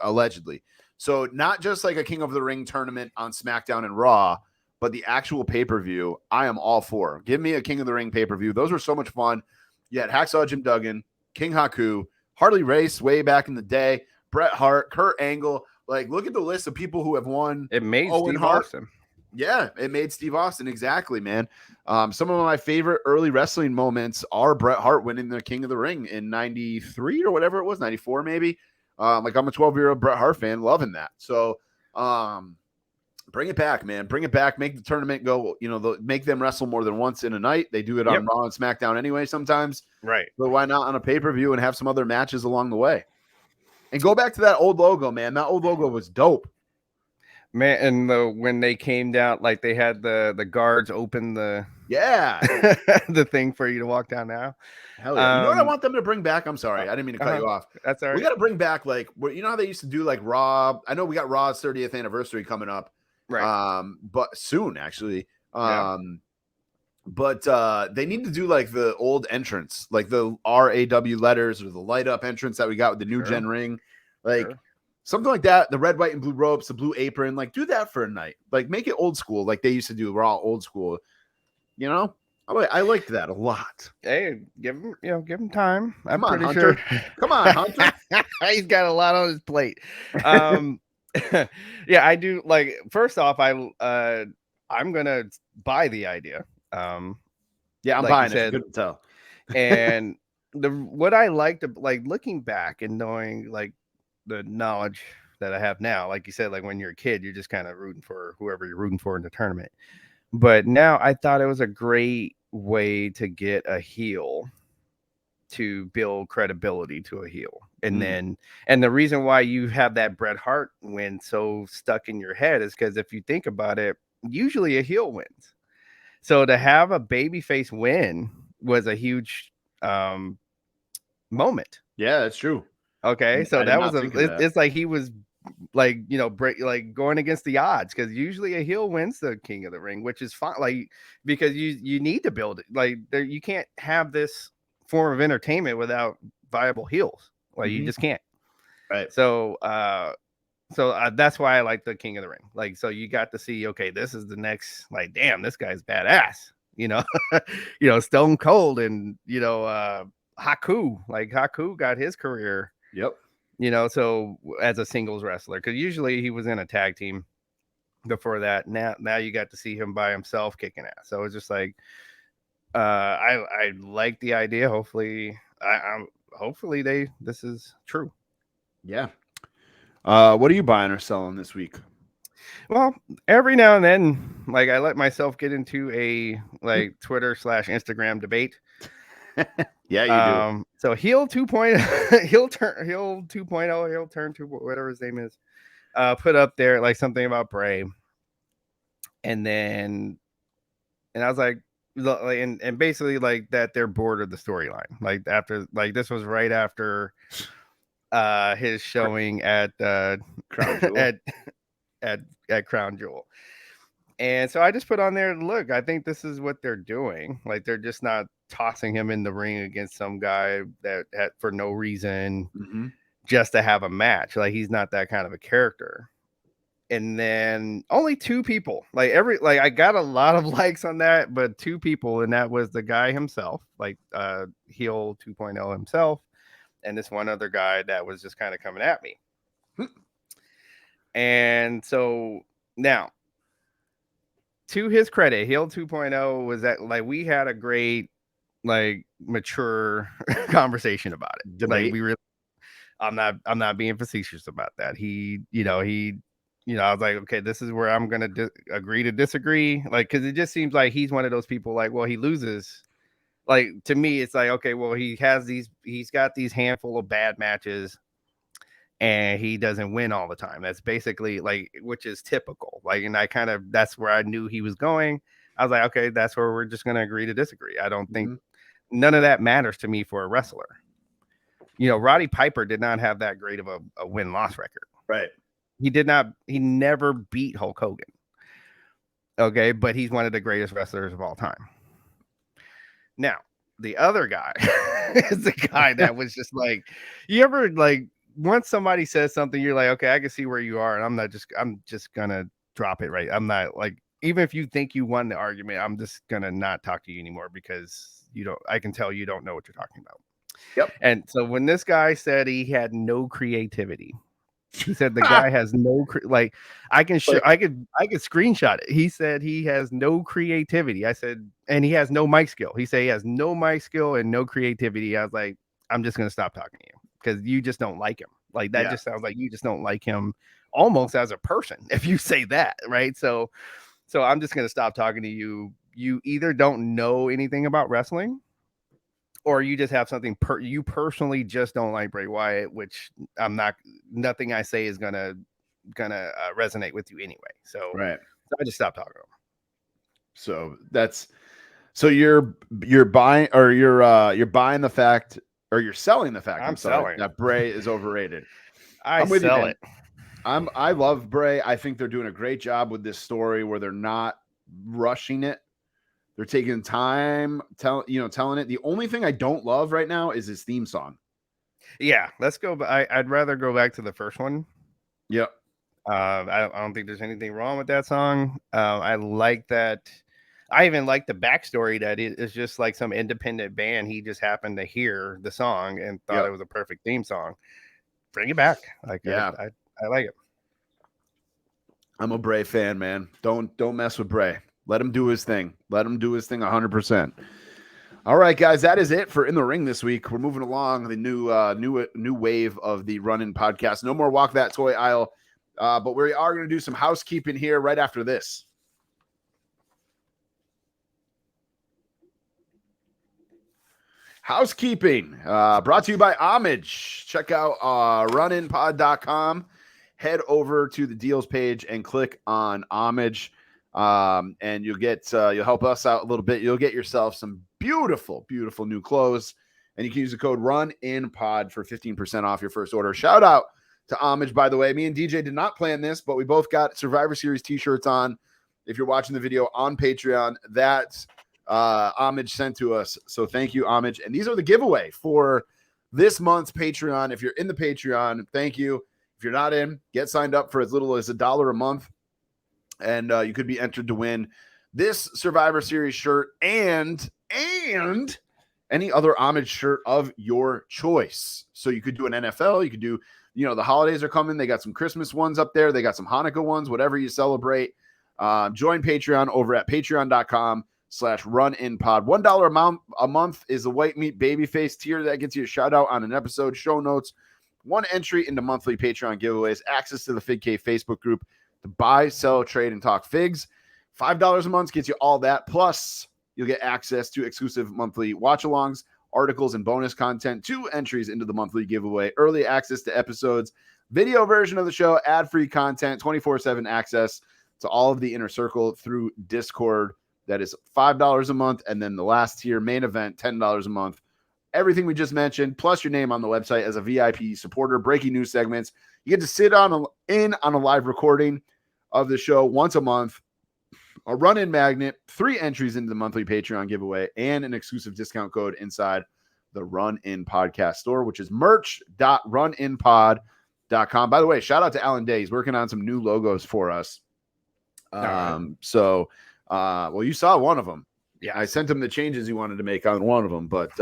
allegedly? So not just like a King of the Ring tournament on SmackDown and Raw, but the actual pay-per-view. I am all for. Give me a King of the Ring pay-per-view. Those were so much fun. You had Hacksaw Jim Duggan, King Haku, Harley Race way back in the day, Bret Hart, Kurt Angle. Look at the list of people who have won. It made Steve Austin. Yeah, it made Steve Austin. Exactly, man. Some of my favorite early wrestling moments are Bret Hart winning the King of the Ring in 93 or whatever it was, 94 maybe. I'm a 12-year-old Bret Hart fan, loving that. So bring it back, man. Bring it back. Make the tournament go, make them wrestle more than once in a night. They do it on Raw and SmackDown anyway sometimes. Right. But why not on a pay-per-view and have some other matches along the way? And go back to that old logo, man. That old logo was dope. Man, and when they came down, they had the guards open the the thing for you to walk down now. Hell yeah. You know what I want them to bring back? I'm sorry. I didn't mean to cut you off. That's all right. We got to bring back, you know how they used to do Raw? I know we got Raw's 30th anniversary coming up. Right. But soon, actually. But they need to do the old entrance, the RAW letters or the light up entrance that we got with the new gen ring, something like that. The red, white, and blue ropes, the blue apron, do that for a night. Make it old school, like they used to do. Raw old school. I liked that a lot. Hey, give him time. Come on, Hunter. Come on, Hunter. He's got a lot on his plate. Yeah, I do. First off, I'm gonna buy the idea. Yeah, I'm like buying you it. said, You couldn't tell. and what I liked, like looking back and knowing like the knowledge that I have now, like you said, like when you're a kid, you're just kind of rooting for whoever you're rooting for in the tournament. But now I thought it was a great way to get a heel to build credibility to a heel. And the reason why you have that Bret Hart win so stuck in your head is because if you think about it, usually a heel wins. So to have a babyface win was a huge moment. Yeah, that's true. Okay, so that was that. it's like he was like, you know, like going against the odds, because usually a heel wins the King of the Ring, which is fine, like because you need to build it. Like there, you can't have this form of entertainment without viable heels. Like you just can't. Right. So that's why I like the King of the Ring. Like, so you got to see, okay, this is the next, like, damn, this guy's badass, you know, Stone Cold, and, Haku, like Haku got his career, Yep. So as a singles wrestler, because usually he was in a tag team before that. Now you got to see him by himself kicking ass. So it's just like, I like the idea. Hopefully this is true. Yeah. What are you buying or selling this week? Well, every now and then, like I let myself get into a like Twitter/Instagram debate. Yeah, you do. So heel 2.0, heel 2.0, heel turn 2, whatever his name is, put up there like something about Bray, and I was like, and basically like that they're bored of the storyline. Like after, like this was right after his showing at Crown Jewel. at Crown Jewel. And so I just put on there, look, I think this is what they're doing. Like they're just not tossing him in the ring against some guy that had, for no reason, just to have a match. Like he's not that kind of a character. And then only 2 people, I got a lot of likes on that, but 2 people, and that was the guy himself, like heel 2.0 himself, and this one other guy that was just kind of coming at me. And so now, to his credit, heel 2.0 was that like we had a great, like mature conversation about it. Debate. Like we really, I'm not being facetious about that. He I was like, okay, this is where I'm gonna agree to disagree. Like, because it just seems like he's one of those people. Like, well, he loses. Like to me, it's like, okay, well, he's got these handful of bad matches, and he doesn't win all the time. That's basically like, which is typical. Like, and that's where I knew he was going. I was like, okay, that's where we're just gonna agree to disagree. I don't think none of that matters to me for a wrestler. Roddy Piper did not have that great of a win-loss record. Right. He never beat Hulk Hogan. Okay, but he's one of the greatest wrestlers of all time. Now, the other guy is the guy that was just like, you ever like, once somebody says something, you're like, okay, I can see where you are, and I'm just gonna drop it, right? I'm not like, even if you think you won the argument, I'm just gonna not talk to you anymore, because I can tell you don't know what you're talking about. Yep. And so when this guy said he had no creativity, he said the guy has no like, I could screenshot it. He said he has no creativity. I said, and he has no mic skill. He said he has no mic skill and no creativity. I was like, I'm just gonna stop talking to you, because you just don't like him. Like that just sounds like you just don't like him almost as a person if you say that, right? So I'm just gonna stop talking to you. You either don't know anything about wrestling, or you just have something you personally just don't like Bray Wyatt, which nothing I say is gonna resonate with you anyway. So I just stopped talking to him. So you're buying, or you're buying the fact, or you're selling the fact. I'm selling that Bray is overrated. I'm with you. I love Bray. I think they're doing a great job with this story where they're not rushing it. They're taking time, telling it. The only thing I don't love right now is his theme song. Yeah, let's go. I'd rather go back to the first one. Yep. I don't think there's anything wrong with that song. I like that. I even like the backstory that it is just like some independent band. He just happened to hear the song and thought it was a perfect theme song. Bring it back. Like, yeah, I like it. I'm a Bray fan, man. Don't mess with Bray. Let him do his thing. Let him do his thing 100%. All right, guys, that is it for In the Ring this week. We're moving along the new wave of the Run-In podcast. No more Walk That Toy Aisle, but we are going to do some housekeeping here right after this. Housekeeping brought to you by Homage. Check out runinpod.com. Head over to the deals page and click on Homage, and you'll help us out a little bit. You'll get yourself some beautiful new clothes, and you can use the code RUNINPOD for 15% off your first order. Shout out to Homage, by the way. Me and DJ did not plan this, but we both got Survivor Series t-shirts on. If you're watching the video on Patreon, that's Homage sent to us. So thank you, Homage. And these are the giveaway for this month's Patreon. If you're in the Patreon, thank you. If you're not in, get signed up for as little as $1 a month, and you could be entered to win this Survivor Series shirt and any other Homage shirt of your choice. So you could do an NFL, you could do, the holidays are coming. They got some Christmas ones up there. They got some Hanukkah ones, whatever you celebrate. Join Patreon over at patreon.com/runinpod. $1 a month is the white meat babyface tier that gets you a shout out on an episode, show notes, one entry into monthly Patreon giveaways, access to the Fig Cave Facebook group to buy, sell, trade, and talk figs. $5 a month gets you all that. Plus, you'll get access to exclusive monthly watch-alongs, articles, and bonus content, 2 entries into the monthly giveaway, early access to episodes, video version of the show, ad-free content, 24/7 access to all of the Inner Circle through Discord. That is $5 a month. And then the last tier, main event, $10 a month. Everything we just mentioned, plus your name on the website as a VIP supporter, breaking news segments. You get to sit in on a live recording of the show once a month, a run-in magnet, 3 entries into the monthly Patreon giveaway, and an exclusive discount code inside the Run-In podcast store, which is merch.runinpod.com. By the way, shout out to Alan Day. He's working on some new logos for us. Well, you saw one of them. Yeah, I sent him the changes he wanted to make on one of them. But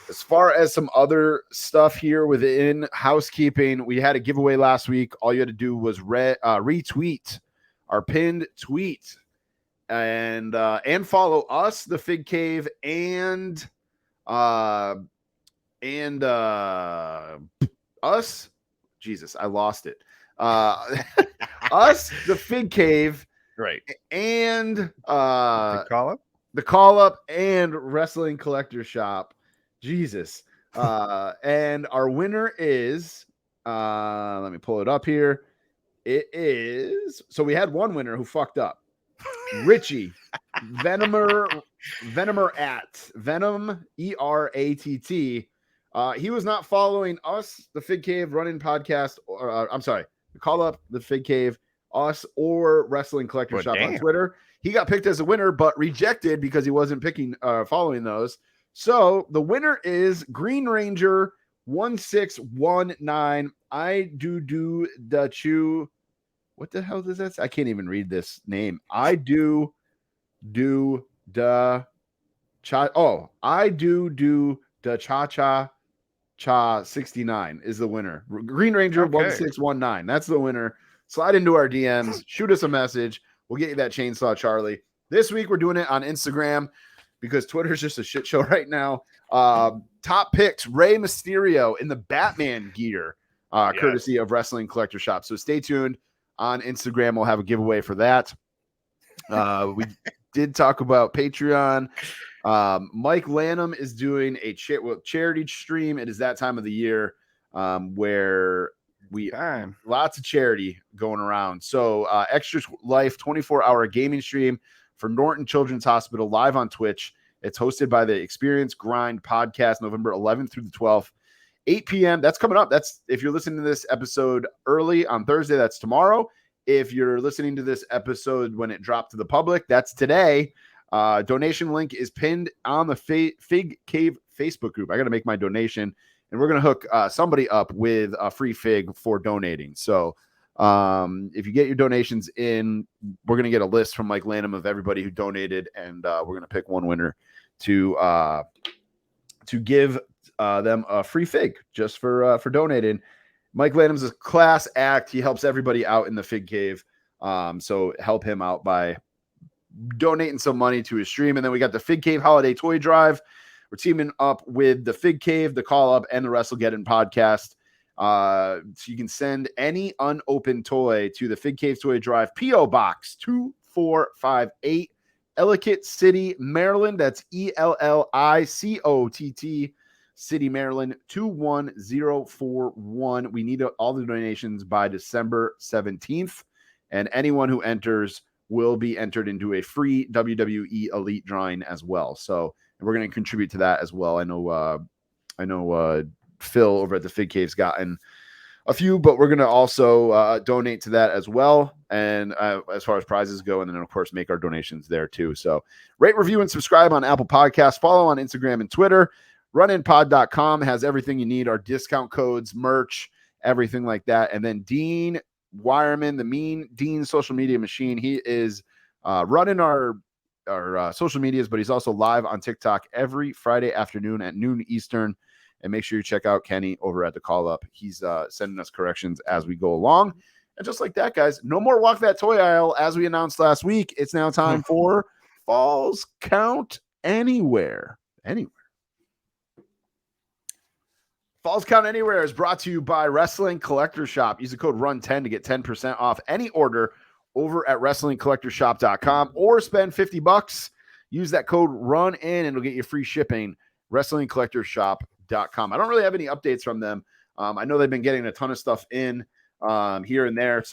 as far as some other stuff here within housekeeping, we had a giveaway last week. All you had to do was retweet our pinned tweet and follow us, the Fig Cave, and us. Jesus, I lost it. Us, the Fig Cave, right, and the call up and Wrestling Collector Shop. Jesus. And our winner is let me pull it up here. It is, so we had one winner who fucked up. Richie Venom ERATT. He was not following us, the Fig Cave Run-In podcast, or I'm sorry, the Call Up, the Fig Cave, us, or Wrestling Collector Shop on Twitter. He got picked as a winner, but rejected because he wasn't following those. So the winner is Green Ranger 1619. I do the chew. What the hell does that say? I can't even read this name. I do the cha. Oh, I do the cha 69 is the winner. Green Ranger 1619. That's the winner. Slide into our DMs, shoot us a message. We'll get you that Chainsaw Charlie. This week, we're doing it on Instagram because Twitter's just a shit show right now. Top picks, Rey Mysterio in the Batman gear, courtesy of Wrestling Collector Shop. So stay tuned on Instagram. We'll have a giveaway for that. We did talk about Patreon. Mike Lanham is doing a charity stream. It is that time of the year where lots of charity going around. So Extra Life 24-hour gaming stream for Norton Children's Hospital live on Twitch. It's hosted by the Experience Grind podcast, November 11th through the 12th, 8 p.m. That's coming up. That's if you're listening to this episode early on Thursday, that's tomorrow. If you're listening to this episode when it dropped to the public, that's today. Donation link is pinned on the Fig Cave Facebook group. I got to make my donation, and we're going to hook somebody up with a free fig for donating. So if you get your donations in, we're going to get a list from Mike Lanham of everybody who donated, and we're going to pick one winner to give them a free fig just for donating. Mike Lanham's a class act. He helps everybody out in the Fig Cave. So help him out by donating some money to his stream. And then we got the Fig Cave Holiday Toy Drive. We're teaming up with the Fig Cave, the Call Up, and the WrestleGeddon podcast. So you can send any unopened toy to the Fig Cave Toy Drive, P.O. Box 2458, Ellicott City, Maryland. That's ELLICOTT, City, Maryland 21041. We need all the donations by December 17th, and anyone who enters will be entered into a free WWE Elite drawing as well. So we're going to contribute to that as well. I know Phil over at the Fig Cave's gotten a few, but we're going to also donate to that as well. And as far as prizes go, and then of course make our donations there too. So rate, review, and subscribe on Apple Podcasts. Follow on Instagram and Twitter. Runinpod.com has everything you need, our discount codes, merch, everything like that. And then Dean Wireman, the Mean Dean social media machine, he is running our social medias, but he's also live on TikTok every Friday afternoon at noon Eastern. And make sure you check out Kenny over at the Call Up. He's sending us corrections as we go along. And just like that, guys, no more Walk That Toy Aisle. As we announced last week, it's now time for Falls Count Anywhere. Falls Count Anywhere is brought to you by Wrestling Collector Shop. Use the code RUN10 to get 10% off any order over at WrestlingCollectorShop.com, or spend $50. Use that code RUN in and it'll get you free shipping. WrestlingCollectorShop.com. I don't really have any updates from them. I know they've been getting a ton of stuff in here and there,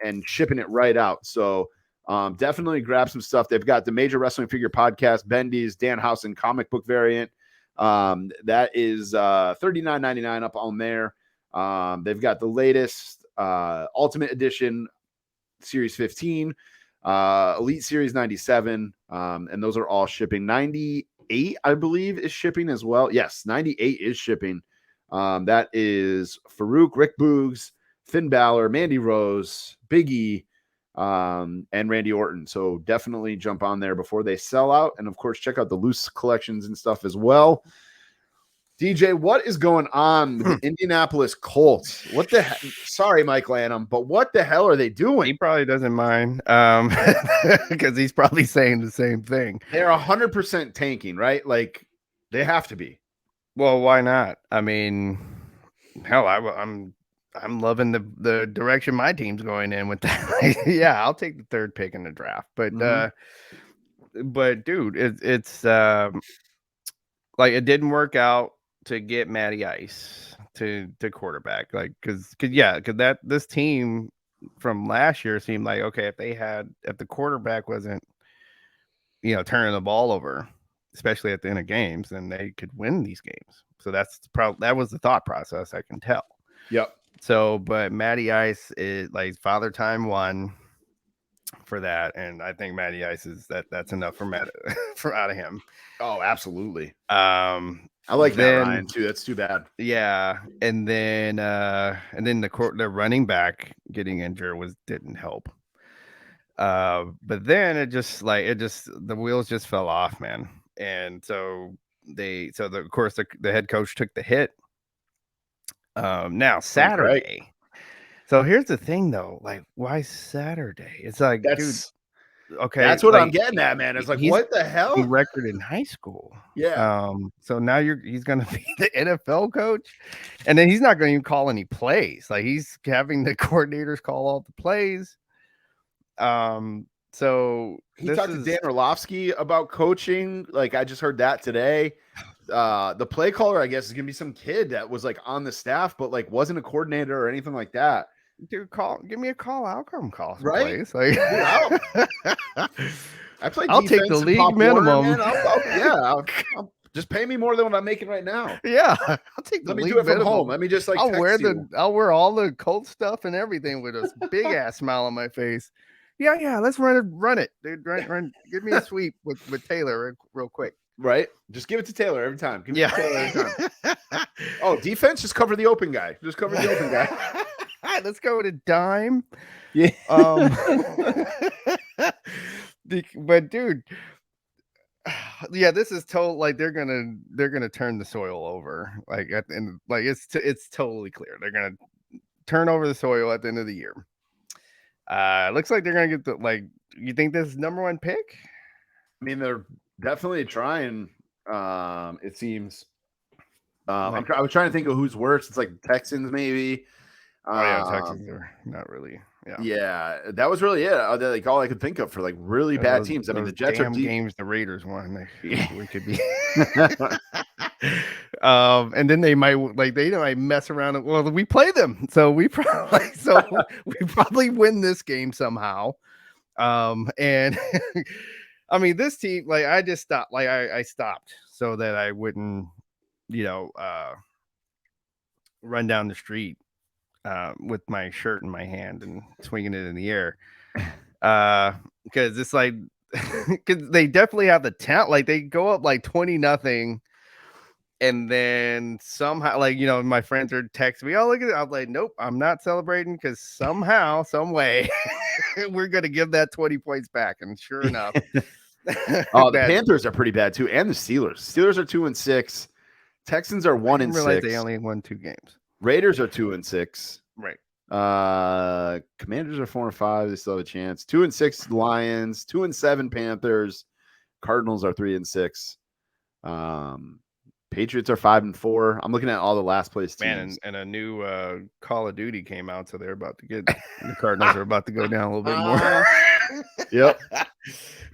and shipping it right out. So definitely grab some stuff. They've got the Major Wrestling Figure Podcast, Bendy's, Danhausen comic book variant. That is $39.99 up on there. They've got the latest Ultimate Edition Series 15, Elite Series 97, and those are all shipping. 98, I believe, is shipping as well. Yes, 98 is shipping. That is Farouk, Rick Boogs, Finn Balor, Mandy Rose, Big E, and Randy Orton. So definitely jump on there before they sell out. And of course, check out the loose collections and stuff as well. DJ, what is going on with the Indianapolis Colts? What the hell? Sorry, Mike Lanham, but what the hell are they doing? He probably doesn't mind because he's probably saying the same thing. They're 100% tanking, right? Like they have to be. Well, why not? I mean, hell, I'm loving the direction my team's going in with that. Yeah, I'll take the third pick in the draft. But dude, it's like it didn't work out to get Matty Ice to quarterback. Like because that this team from last year seemed like, okay, if the quarterback wasn't turning the ball over, especially at the end of games, then they could win these games. So that was the thought process, I can tell. Yep. So, but Matty Ice is like Father Time won for that, and I think Matty Ice is that's enough for out of him. Oh, absolutely. I like that, Ryan, too. That's too bad. Yeah, and then the running back getting injured didn't help. But then the wheels just fell off, man. And so of course the head coach took the hit. Now Saturday. Right. So here's the thing though, like why Saturday? It's like, dude, okay. That's what I'm getting at, man. It's like, what the hell? Record in high school. Yeah. So now he's gonna be the NFL coach, and then he's not gonna even call any plays. Like he's having the coordinators call all the plays. So he talked to Dan Orlovsky about coaching. Like I just heard that today. The play caller, I guess, is gonna be some kid that was like on the staff, but like wasn't a coordinator or anything like that. Dude, give me a call. I'll come call some right. Plays. Like, I play. I'll take the league minimum. I'll just pay me more than what I'm making right now. Yeah, I'll take the Let me league do it from minimum. home. Let me just like. I'll wear all the Colts stuff and everything with a big ass smile on my face. Yeah. Let's run it, dude. Run. Give me a sweep with Taylor real quick. Right. Just give it to Taylor every time. Give it to Taylor every time. Oh, defense, just cover the open guy. Just cover the open guy. Let's go to dime. Yeah. But dude, yeah, this is total like they're gonna turn the soil over. Like it's totally clear. They're gonna turn over the soil at the end of the year. Looks like they're gonna get you think this is number 1 pick? I mean, they're definitely trying. It seems. I was trying to think of who's worse. It's like Texans, maybe. Texans are not really. Yeah, that was really it. Like all I could think of for like really bad teams. I mean, the Jets are deep. Games the Raiders won. We could be. And then they might they might mess around. Well, we play them, so we probably win this game somehow. And I mean, this team, I just stopped. I stopped so that I wouldn't, run down the street with my shirt in my hand and swinging it in the air. Because it's because they definitely have the talent. They go up 20-0, and then somehow, my friends are texting me, "Oh, look at it!" I'm like, "Nope, I'm not celebrating because somehow, some way, we're gonna give that 20 points back." And sure enough, the Panthers are pretty bad too, and the Steelers. Steelers are 2-6. Texans are 1-6. They only won 2 games. Raiders are 2-6. Right. Commanders are 4-5. They still have a chance. 2-6 Lions. 2-7 Panthers. Cardinals are 3-6. Patriots are 5-4. I'm looking at all the last place teams. And a new Call of Duty came out, so they're about to get the Cardinals are about to go down a little bit more. Yep.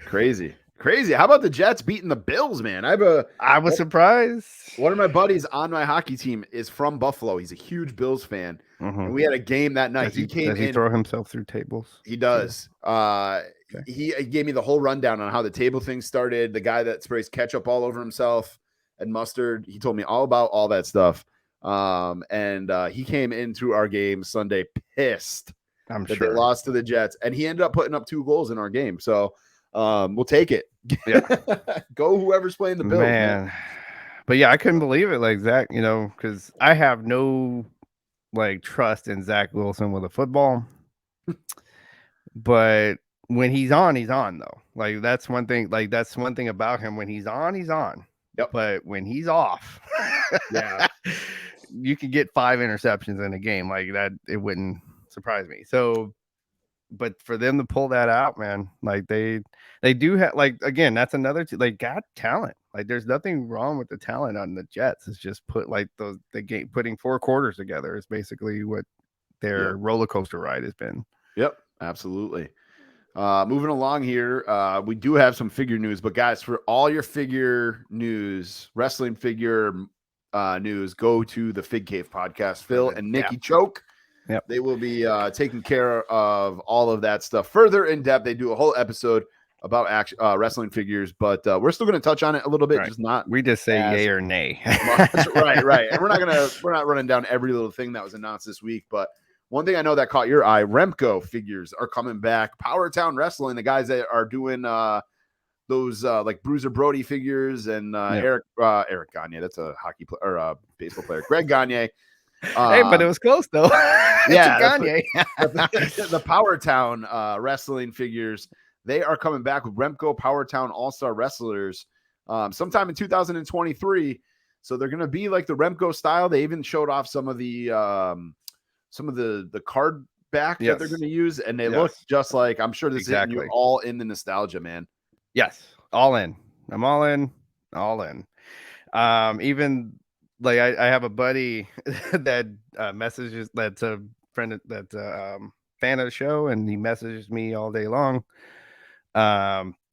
Crazy. How about the Jets beating the Bills, man? I was surprised. One of my buddies on my hockey team is from Buffalo. He's a huge Bills fan. Mm-hmm. And we had a game that night. Does he throw himself through tables? He does. Okay. He gave me the whole rundown on how the table thing started. The guy that sprays ketchup all over himself and mustard. He told me all about all that stuff. And he came into our game Sunday pissed that they lost to the Jets. And he ended up putting up 2 goals in our game. So we'll take it. Yeah. Go whoever's playing the Bills, man. But yeah, I couldn't believe it. Zach, because I have no trust in Zach Wilson with a football. But when he's on though. That's one thing. That's one thing about him. When he's on, he's on. Yep. But when he's off, you could get 5 interceptions in a game that. It wouldn't surprise me. So, but for them to pull that out, man, they do have again, that's another got talent. There's nothing wrong with the talent on the Jets. It's just putting 4 quarters together is basically what their roller coaster ride has been. Yep, absolutely. Moving along here, we do have some figure news, but guys, for all your figure news, wrestling figure news, go to the Fig Cave podcast. Phil and Nikki Choke. Yep. They will be taking care of all of that stuff further in depth. They do a whole episode about wrestling figures, but we're still going to touch on it a little bit. Right. We just say yay or nay. right. And we're not running down every little thing that was announced this week, but one thing I know that caught your eye, Remco figures are coming back. Powertown Wrestling, the guys that are doing those Bruiser Brody figures and Eric Gagne, that's a hockey player or a baseball player. Greg Gagne. Hey, but it was close though. Gagne. The Powertown wrestling figures, they are coming back with Remco Powertown All-Star Wrestlers sometime in 2023. So they're going to be like the Remco style. They even showed off some of the card back that they're going to use, and they look just like, I'm sure this is you all in the nostalgia, man. Yes, all in. I'm all in. Even I have a buddy that messages, that's a friend that's fan of the show, and he messages me all day long.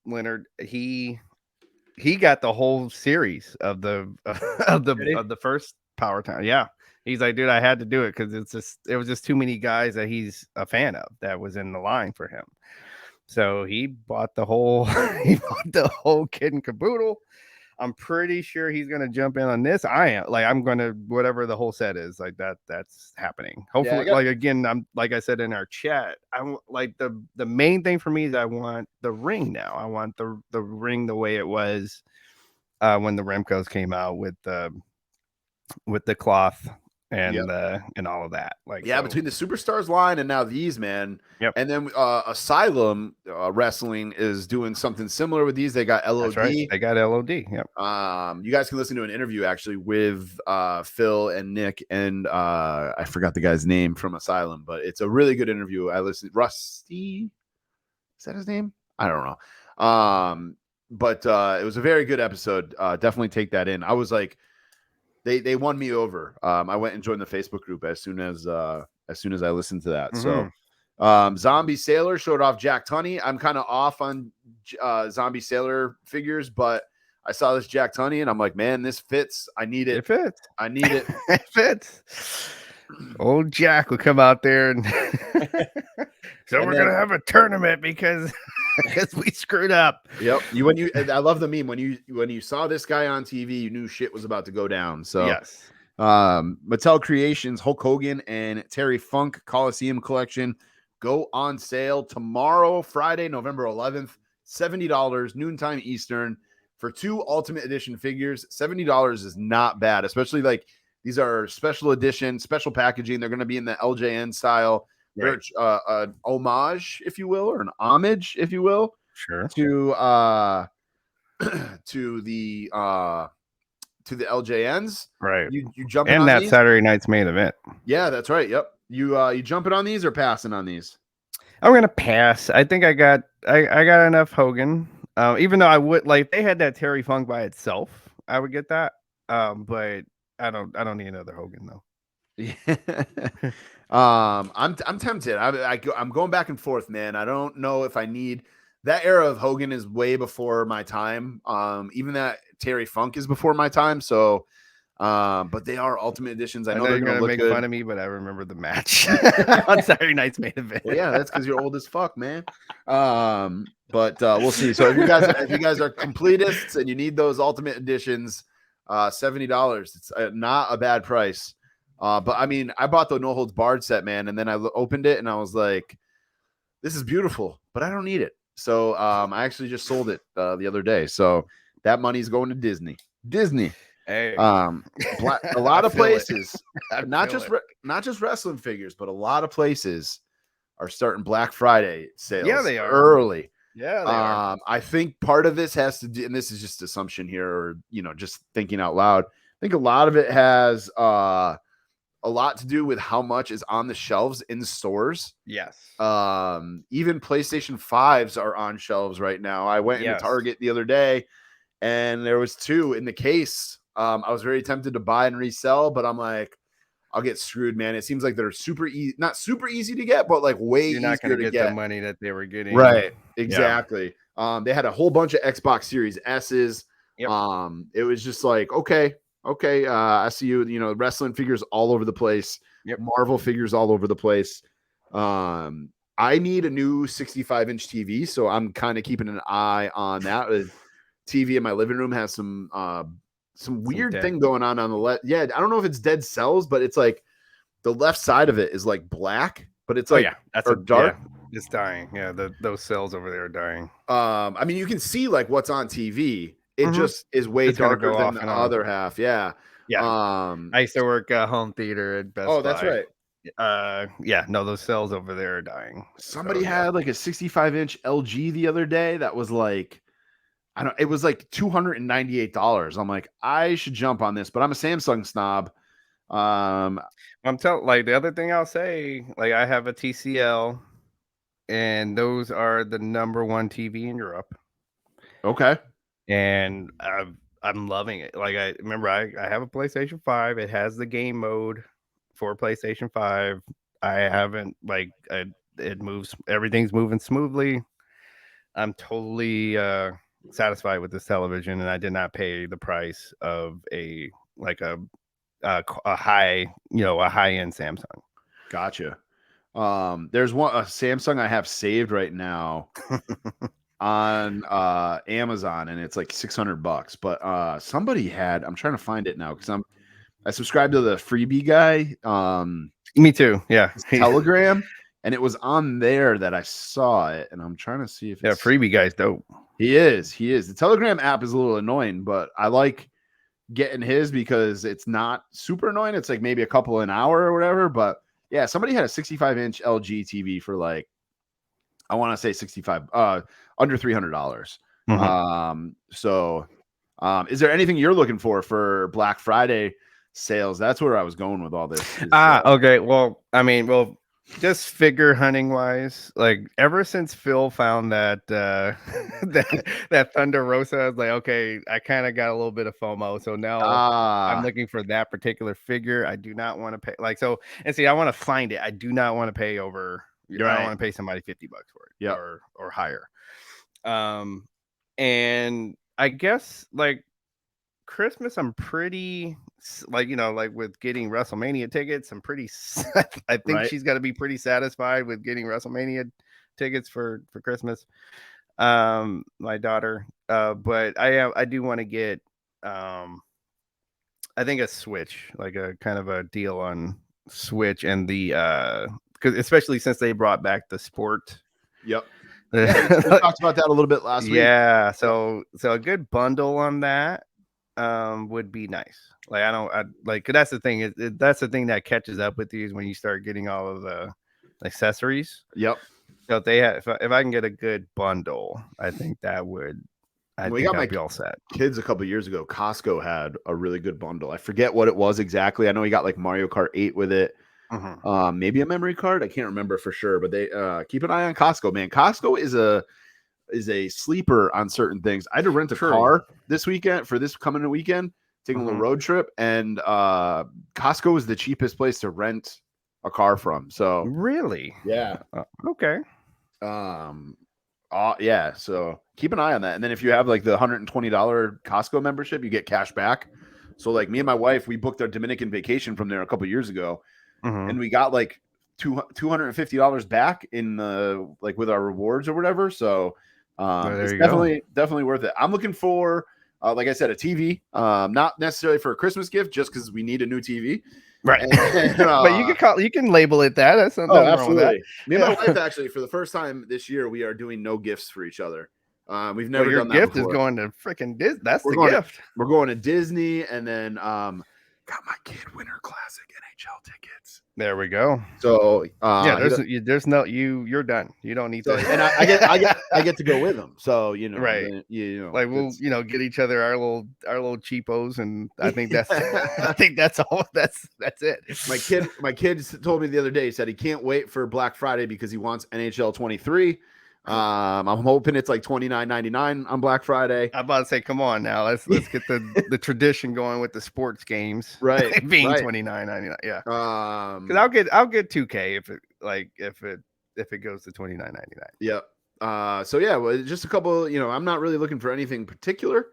Leonard, he got the whole series of the first Powertown. Yeah. He's like, dude, I had to do it because it was just too many guys that he's a fan of that was in the line for him. So he bought the whole kit and caboodle. I'm pretty sure he's gonna jump in on this. I'm gonna, whatever the whole set is, that's happening. Hopefully, again, I'm like I said in our chat, I'm the main thing for me is I want the ring now. I want the ring the way it was when the Remcos came out with the cloth and all of that. Like, yeah, so, between the Superstars line and now these, man. Yep. And then Asylum Wrestling is doing something similar with these. They got LOD. That's right. They got LOD. Yep. You guys can listen to an interview actually with Phil and Nick and I forgot the guy's name from Asylum, but it's a really good interview. I listened. Rusty, is that his name? I don't know. But it was a very good episode. Definitely take that in. I was like, they won me over. I went and joined the Facebook group as soon as I listened to that. Mm-hmm. So Zombie Sailor showed off Jack Tunney. I'm kind of off on Zombie Sailor figures, but I saw this Jack Tunney and I'm like, man, this fits. I need it. It fits. I need it. It fits. Old Jack will come out there and so we're gonna have a tournament because we screwed up. Yep. I love the meme when you saw this guy on TV, you knew shit was about to go down. So yes. Mattel Creations Hulk Hogan and Terry Funk Coliseum collection go on sale tomorrow, Friday, November 11th, $70, noontime Eastern for 2 Ultimate Edition figures. $70 is not bad, especially like these are special edition, special packaging. They're going to be in the LJN style. Right. An homage, if you will, or an homage, if you will, sure, to the LJNs. Right. You jump and on that these? Saturday night's main event. Yeah, that's right. Yep. You jumping on these or passing on these? I'm gonna pass. I think I got enough Hogan. Even though I would like, they had that Terry Funk by itself, I would get that. But I don't need another Hogan though. Yeah. I'm tempted. I'm going back and forth, man. I don't know if I need that era of Hogan is way before my time. Even that Terry Funk is before my time. So, but they are Ultimate Editions. I know they're gonna make good. fun of me, but I remember the match on Saturday night's main event. Well, yeah, that's because you're old as fuck, man. But we'll see. So if you guys are completists and you need those Ultimate Editions, $70. It's not a bad price. But I mean, I bought the No Holds Barred set, man, and then I opened it and I was like, "This is beautiful, but I don't need it." So I actually just sold it the other day. So that money's going to Disney. Hey, a lot of places, not just wrestling figures, but a lot of places are starting Black Friday sales. Yeah, they are early. Yeah, they are. I think part of this has to do, and this is just assumption here, or just thinking out loud. I think a lot of it has a lot to do with how much is on the shelves in stores. Yes. Even PlayStation 5s are on shelves right now. I went into Target the other day and there was 2 in the case. I was very tempted to buy and resell, but I'm like, I'll get screwed, man. It seems like they're not super easy to get, but like way easier to get. You're not going to get the money that they were getting. Right. Exactly. Yeah. They had a whole bunch of Xbox Series S's. Yep. It was just like, okay. I see you, wrestling figures all over the place. Yep. Marvel figures all over the place. I need a new 65-inch TV, so I'm kind of keeping an eye on that. The TV in my living room has some weird thing going on the left. Yeah, I don't know if it's dead cells, but it's like the left side of it is like black, but it's like that's dark. Yeah, it's dying. Yeah, those cells over there are dying. I mean, you can see like what's on TV. It just is way darker than the other half. Yeah. Yeah. I used to work home theater at Best Buy. Oh, that's right. Those cells over there are dying. Somebody had like a 65-inch LG the other day that was like, it was like $298. I'm like, I should jump on this, but I'm a Samsung snob. I'm telling, like, the other thing I'll say, like, I have a TCL, and those are the #1 TV in Europe. Okay. And I'm loving it. Like, I have a PlayStation 5. It has the game mode for PlayStation 5. I haven't it moves. Everything's moving smoothly. I'm totally satisfied with this television, and I did not pay the price of a high end Samsung. Gotcha. There's a Samsung I have saved right now on Amazon, and it's like $600. But somebody I'm trying to find it now because I subscribed to the freebie guy. Me too. Yeah. Telegram, and it was on there that I saw it, and I'm trying to see if freebie guy's dope. He is. The Telegram app is a little annoying, but I like getting his because it's not super annoying. It's like maybe a couple an hour or whatever. But yeah, somebody had a 65-inch LG TV for like, I want to say 65, under $300. So is there anything you're looking for Black Friday sales? That's where I was going with all this. Okay. Well, I mean, just figure hunting wise, like ever since Phil found that that Thunder Rosa, I was like, okay, I kind of got a little bit of FOMO. So now I'm looking for that particular figure. I do not want to pay I want to find it. I do not want to pay over. I don't want to pay somebody $50 for it, or higher. And I guess like Christmas, I'm pretty like with getting WrestleMania tickets. I'm pretty. I think she's got to be pretty satisfied with getting WrestleMania tickets for Christmas. My daughter, but I do want to get I think a Switch, like a kind of a deal on Switch and the because especially since they brought back the sport. Yep. Yeah, we talked about that a little bit last week. Yeah, so a good bundle on that would be nice. Like cause that's the thing. That's the thing that catches up with you is when you start getting all of the accessories. Yep. So if I can get a good bundle, I think that would. I'd be all set. Kids a couple of years ago, Costco had a really good bundle. I forget what it was exactly. I know he got like Mario Kart 8 with it. Maybe a memory card. I can't remember for sure, but they keep an eye on Costco, man. Costco is a sleeper on certain things. I had to rent a car this weekend for this coming weekend, taking a little road trip, and Costco is the cheapest place to rent a car from. So really, yeah, okay. Yeah, so keep an eye on that. And then if you have like the $120 Costco membership, you get cash back. So like me and my wife, we booked our Dominican vacation from there a couple of years ago, and we got like $250 back in the like with our rewards or whatever. So it's definitely worth it. I'm looking for like I said, a TV, not necessarily for a Christmas gift, just because we need a new TV. Right. But you can label it that. That's nothing wrong with that. Me and my wife actually, for the first time this year, we are doing no gifts for each other. We've never done that gift before. Is going to freaking Disney. That's the gift. We're going to Disney, and then got my kid Winter Classic NHL tickets. There we go. So there's no you're done. You don't need to. And I get to go with them. So right. Then, like we'll get each other our little cheapos, and I think that's I think that's all. That's it. My kid told me the other day. He said he can't wait for Black Friday because he wants NHL 23. I'm hoping it's like $29.99 on Black Friday. I'm about to say, come on now, let's get the tradition going with the sports games, right? Being $29.99, yeah. Because I'll get 2K if it goes to $29.99. Yep. So yeah, well, just a couple. I'm not really looking for anything particular.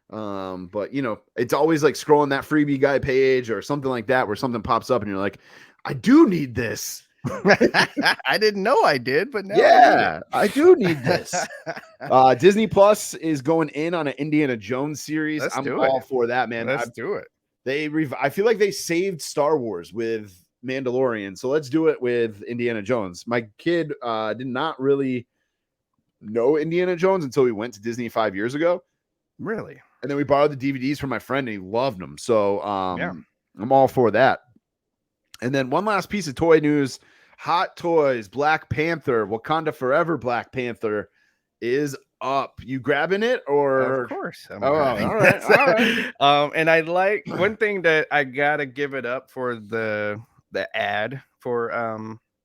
But it's always like scrolling that freebie guy page or something like that where something pops up and you're like, I do need this. I didn't know I did, but now I do need this. Disney Plus is going in on an Indiana Jones series. I'm all for that, man. Let's do it. I feel like they saved Star Wars with Mandalorian, so let's do it with Indiana Jones. My kid did not really know Indiana Jones until we went to Disney 5 years ago. Really? And then we borrowed the DVDs from my friend, and he loved them. So I'm all for that. And then one last piece of toy news. Hot Toys, Black Panther, Wakanda Forever Black Panther is up. You grabbing it or? Of course. All right. And I like one thing that I gotta give it up for the ad for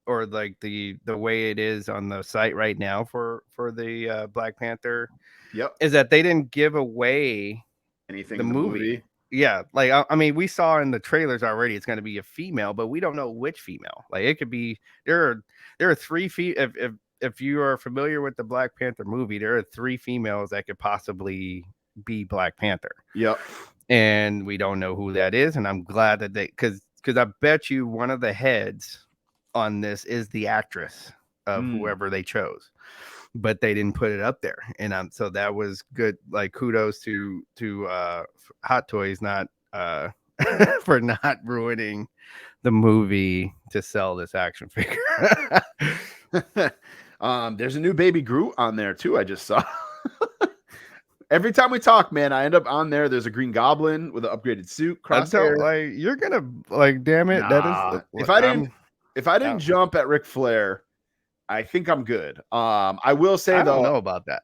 or like the way it is on the site right now for the Black Panther. Yep. Is that they didn't give away anything the in the movie. Yeah, like I mean, we saw in the trailers already it's going to be a female, but we don't know which female. Like it could be there are three if you are familiar with the Black Panther movie, there are three females that could possibly be Black Panther. Yep. And we don't know who that is, and I'm glad that they because I bet you one of the heads on this is the actress of whoever they chose. But they didn't put it up there, and so that was good. Like kudos to Hot Toys not for not ruining the movie to sell this action figure. There's a new Baby Groot on there too. I just saw. Every time we talk, man, I end up on there. There's a Green Goblin with an upgraded suit, crosshair. Like you're gonna like, damn it. That is if I didn't jump at Ric Flair, I think I'm good. I will say I though, don't know about that.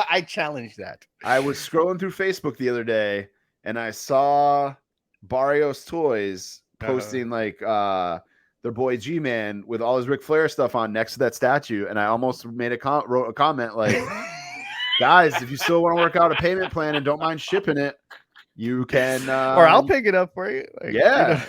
I challenge that. I was scrolling through Facebook the other day and I saw Barrios Toys posting like their boy G-Man with all his Ric Flair stuff on next to that statue, and I almost made wrote a comment like, guys, if you still want to work out a payment plan and don't mind shipping it, you can. Or I'll pick it up for you. Like, yeah,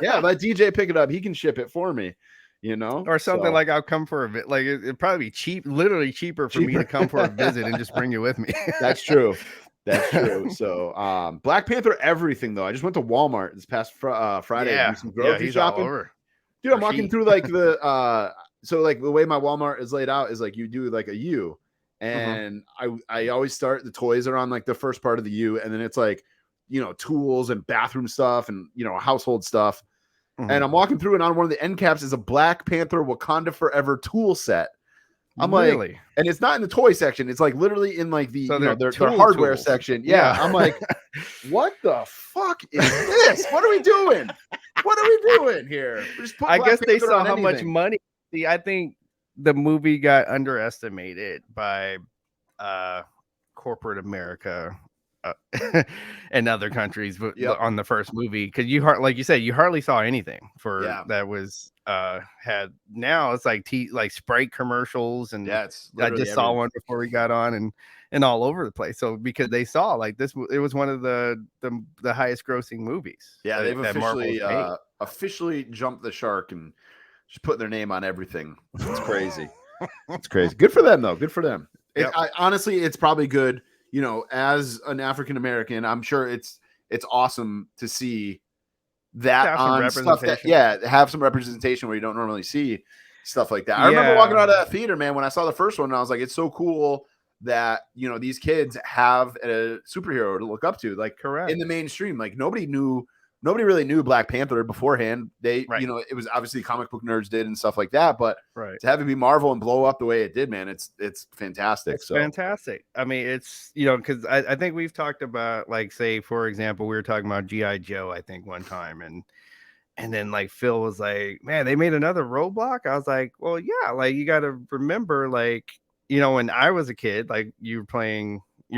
yeah. Let DJ pick it up. He can ship it for me. You know, or something like I'll come for a visit. Like it'd probably be cheap, literally cheaper for me to come for a visit and just bring you with me. That's true. That's true. So, Black Panther, everything though. I just went to Walmart this past Friday. Yeah, do some grocery he's shopping. all over. Dude, I'm walking through like the so like the way my Walmart is laid out is like you do like a U, and I always start, the toys are on like the first part of the U, and then it's like, you know, tools and bathroom stuff and, you know, household stuff. And I'm walking through, and on one of the end caps is a Black Panther Wakanda Forever tool set. I'm really? like, and it's not in the toy section. It's like literally in like the their hardware tools. section. Yeah. I'm like, what the fuck is this? What are we doing? What are we doing here? I guess they saw how much money. See, I think the movie got underestimated by corporate America and other countries, but on the first movie, because like you said, you hardly saw anything that was had. Now it's like like Sprite commercials, and I just saw one before we got on, and all over the place. So because they saw like this, it was one of the highest grossing movies. Yeah, they've officially jumped the shark and just put their name on everything. It's crazy. It's crazy. Good for them though. Good for them. Yep. Honestly, it's probably good. You know, as an African American, I'm sure it's awesome to see that on stuff that have some representation where you don't normally see stuff like that. I remember walking out of that theater, man, when I saw the first one, and I was like, it's so cool that, you know, these kids have a superhero to look up to, like in the mainstream. Like nobody really knew Black Panther beforehand. You know, it was obviously comic book nerds did and stuff like that, but to have it be Marvel and blow up the way it did, man, it's fantastic. It's fantastic. I mean, it's, you know, because I think we've talked about, like, say, for example, we were talking about G.I. Joe, I think one time, and then like Phil was like, man, they made another Roadblock. I was like, well, yeah, like you got to remember, like, you know, when I was a kid, like you're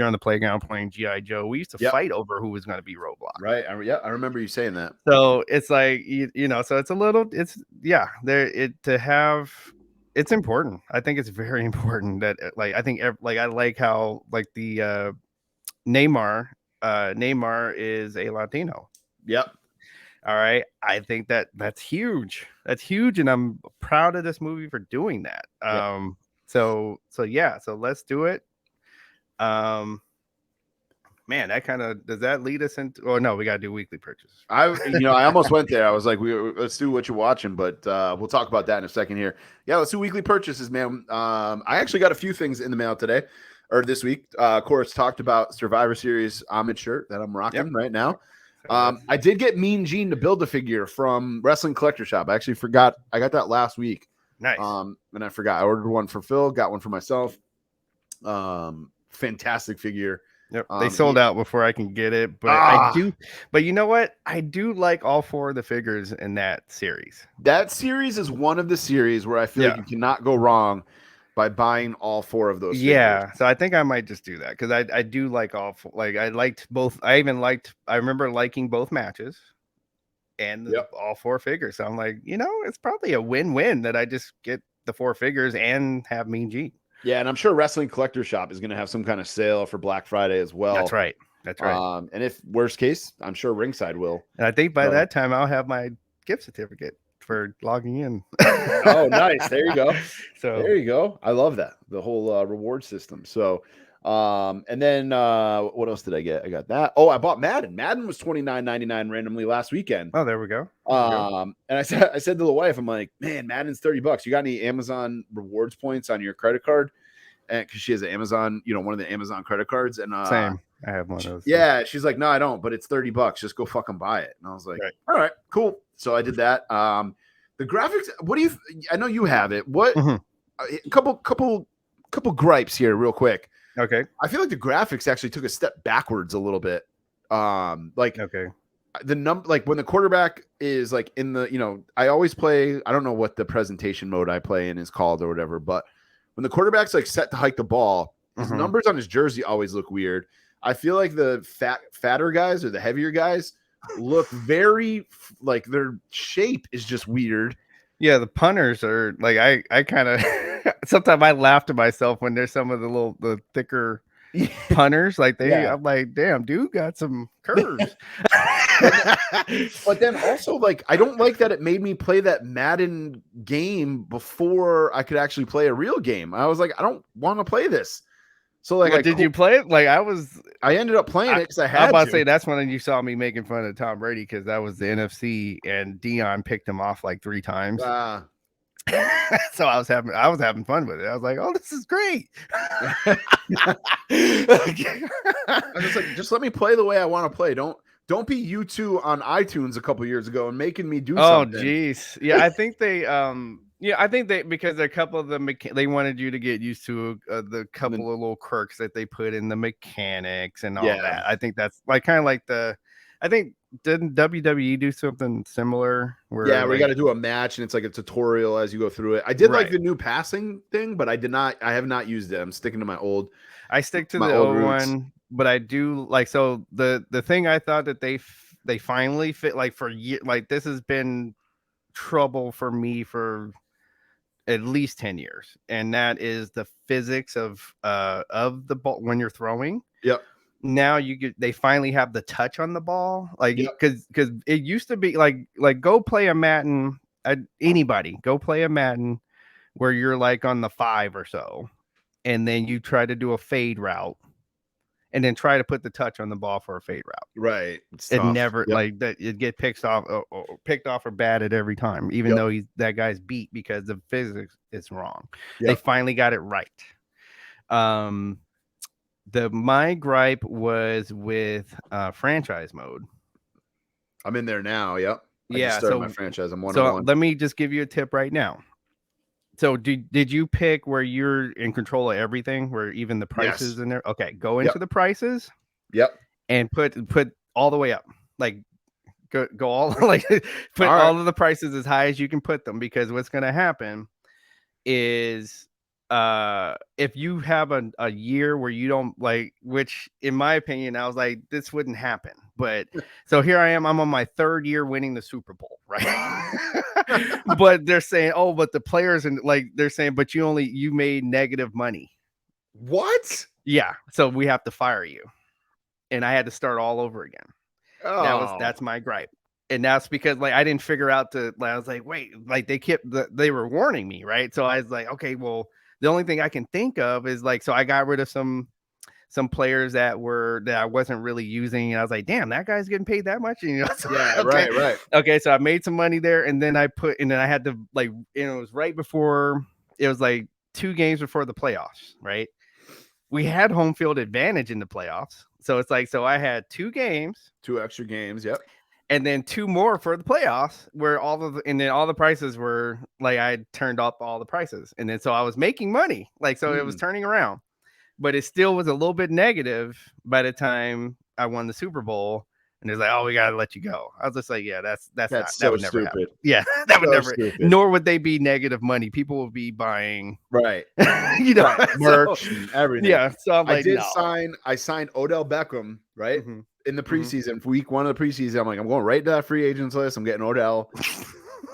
on the playground playing G.I. Joe. We used to fight over who was going to be Roadblock. Right. I remember you saying that. So it's like, you know, so it's a little, it's important. I think it's very important that, like, I think like, I like how like the Neymar is a Latino. Yep. All right. I think that's huge. That's huge. And I'm proud of this movie for doing that. So let's do it. Man, that kind of, does that lead us into? Oh no, we got to do weekly purchases. I almost went there. I was like, let's do what you're watching, but we'll talk about that in a second here. Yeah, let's do weekly purchases, man. I actually got a few things in the mail today or this week. Of course, talked about Survivor Series homage shirt that I'm rocking right now. I did get Mean Gene to build a figure from Wrestling Collector Shop. I actually forgot. I got that last week. Nice. And I forgot. I ordered one for Phil, got one for myself. Fantastic figure. Yep. They sold out before I can get it, but I do. But you know what? I do like all four of the figures in that series. That series is one of the series where I feel like you cannot go wrong by buying all four of those figures. Yeah, so I think I might just do that because I do like all four. Like I liked both. I remember liking both matches and all four figures. So I'm like, you know, it's probably a win-win that I just get the four figures and have Mean Gene. Yeah, and I'm sure Wrestling Collector Shop is going to have some kind of sale for Black Friday as well. That's right. And if worst case, I'm sure Ringside will. And I think by that time I'll have my gift certificate for logging in. Oh, nice. There you go. So there you go. I love that. The whole reward system. So, and then what else did I get? I got that. Oh, I bought Madden. Madden was $29.99 randomly last weekend. Oh, there we go. And I said to the wife, I'm like, man, Madden's $30. You got any Amazon rewards points on your credit card? And because she has an Amazon, you know, one of the Amazon credit cards. And same. I have one of those. Yeah, she's like, no, I don't, but it's $30. Just go fucking buy it. And I was like, all right, cool. So I did that. The graphics, what do you? I know you have it. What? A couple gripes here, real quick. Okay. I feel like the graphics actually took a step backwards a little bit. Okay. The like when the quarterback is like in the, I always play, I don't know what the presentation mode I play in is called or whatever, but when the quarterback's like set to hike the ball, his numbers on his jersey always look weird. I feel like the fatter guys or the heavier guys look very like their shape is just weird. Yeah, the punters are like I kind of sometimes I laugh to myself when there's some of the thicker punters like I'm like, damn, dude got some curves. But then also like I don't like that it made me play that Madden game before I could actually play a real game. I was like, I don't want to play this. So like, did you play it? Like I ended up playing it because I had. I'm about to say that's when you saw me making fun of Tom Brady because that was the NFC and Dion picked him off like 3 times. So I was having fun with it. I was like, oh, this is great. I was like, just let me play the way I want to play. Don't be you two on iTunes a couple years ago and making me do something. Oh, geez. Yeah, I think they because a couple of them they wanted you to get used to the couple of little quirks that they put in the mechanics and all that. I think that's like kind of like I think didn't WWE do something similar? Where we got to do a match and it's like a tutorial as you go through it. I did like the new passing thing, but I have not used it. I'm sticking to my old. I stick to the old one, but I do like so the thing I thought that they finally fit like for years, like this has been trouble for me for at least 10 years, and that is the physics of the ball when you're throwing. Yep. Now they finally have the touch on the ball, like because it used to be like go play a Madden. Anybody go play a Madden where you're like on the 5 or so, and then you try to do a fade route, and then try to put the touch on the ball for a fade route. Right. It never like that. It get picked off or batted every time, even though that guy's beat because the physics is wrong. They finally got it right. My gripe was with franchise mode. I'm in there now. Yep. I just started my franchise. I'm 1-1. So let me just give you a tip right now. So did you pick where you're in control of everything, where even the prices in there? Okay, go into the prices. Yep. And put all the way up. Like go all like put all of the prices as high as you can put them, because what's going to happen is if you have a year where you don't like, which in my opinion, I was like, this wouldn't happen. But so here I am, I'm on my 3rd year winning the Super Bowl, right? But they're saying, oh, but the players and like they're saying, but you made negative money. What? Yeah. So we have to fire you. And I had to start all over again. That's my gripe. And that's because like I didn't figure out I was like, wait, like they were warning me, right? So I was like, okay, well, the only thing I can think of is like, so I got rid of some players that I wasn't really using. And I was like, damn, that guy's getting paid that much. So, right. Okay. So I made some money there, and then I had to like, it was right before, it was like 2 games before the playoffs, right? We had home field advantage in the playoffs. So it's like, so I had 2 games, 2 extra games. Yep. And then 2 more for the playoffs where and then all the prices were like, I turned up all the prices. And then, so I was making money. Like, so it was turning around, but it still was a little bit negative by the time I won the Super Bowl. And it's like, oh, we got to let you go. I was just like, yeah, that's not, so that would never stupid. happen. Yeah, that would never, stupid. Nor would they be negative money. People will be buying, right. Merch and everything. Yeah. So I'm like, I signed Odell Beckham, right? Mm-hmm. In the preseason, week 1 of the preseason. I'm like, I'm going right to that free agents list. I'm getting Odell.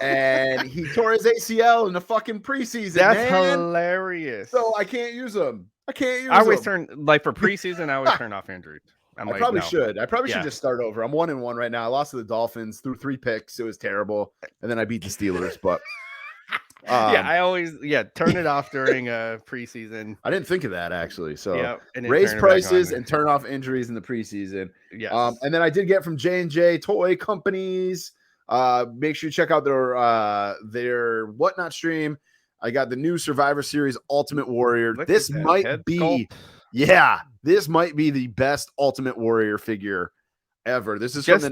And he tore his ACL in the fucking preseason. That's hilarious. So I can't use him. I always turn, like for preseason, I always turn off injuries. I probably should. I probably should just start over. I'm 1-1 right now. I lost to the Dolphins through 3 picks. It was terrible. And then I beat the Steelers. But I always turn it off during preseason. I didn't think of that actually. So raise prices and turn off injuries in the preseason. Yes. And then I did get from J&J Toy Companies. Make sure you check out their Whatnot stream. I got the new Survivor Series Ultimate Warrior. This might be the best Ultimate Warrior figure ever. This is just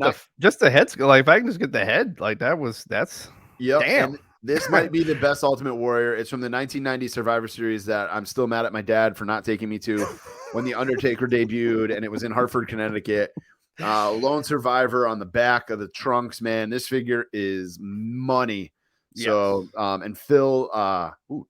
the head skull. Like if I can just get the head, like that's damn. This might be the best Ultimate Warrior. It's from the 1990 Survivor Series that I'm still mad at my dad for not taking me to when The Undertaker debuted, and it was in Hartford, Connecticut. Lone Survivor on the back of the trunks, man. This figure is money. So, and Phil,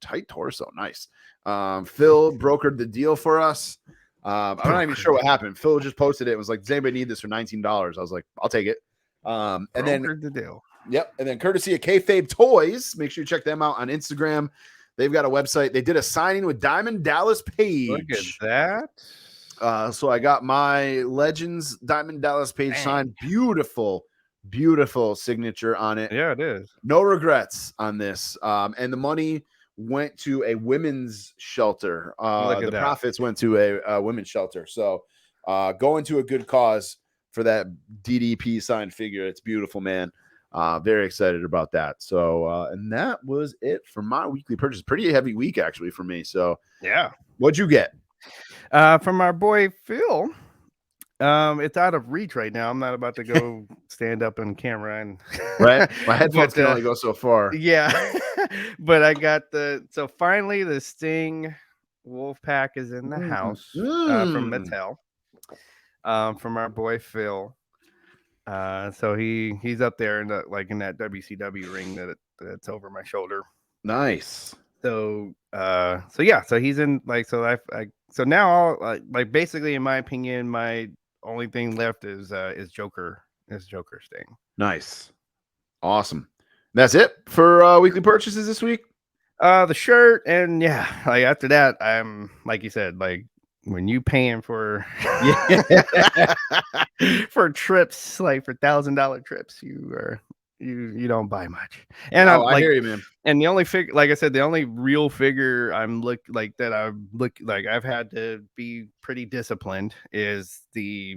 tight torso, nice. Phil brokered the deal for us. I'm not even sure what happened. Phil just posted it. It was like, does anybody need this for $19? I was like, I'll take it. And then the deal. Yep. And then courtesy of Kayfabe Toys, make sure you check them out on Instagram. They've got a website. They did a signing with Diamond Dallas Page. Look at that. So I got my Legends Diamond Dallas Page signed. Beautiful, beautiful signature on it. Yeah, it is. No regrets on this. And the money went to a women's shelter. The profits went to a women's shelter. So going to a good cause for that DDP signed figure. It's beautiful, man. Very excited about that. So, and that was it for my weekly purchase. Pretty heavy week actually for me. So yeah. What'd you get? From our boy Phil. It's out of reach right now. I'm not about to go stand up on camera and right. My headphones can only go so far. Yeah. But I got so finally the Sting Wolf Pack is in the house from Mattel. From our boy Phil. So he's up there in in that WCW ring that's over my shoulder. Nice. So he's in so now basically in my opinion, my only thing left is Joker Sting. Nice. Awesome. That's it for weekly purchases this week. The shirt and after that, I'm like you said, when you paying for for trips, for $1,000 trips, you don't buy much. And I hear you, man. And the only figure, like I said, the only real figure I've had to be pretty disciplined is is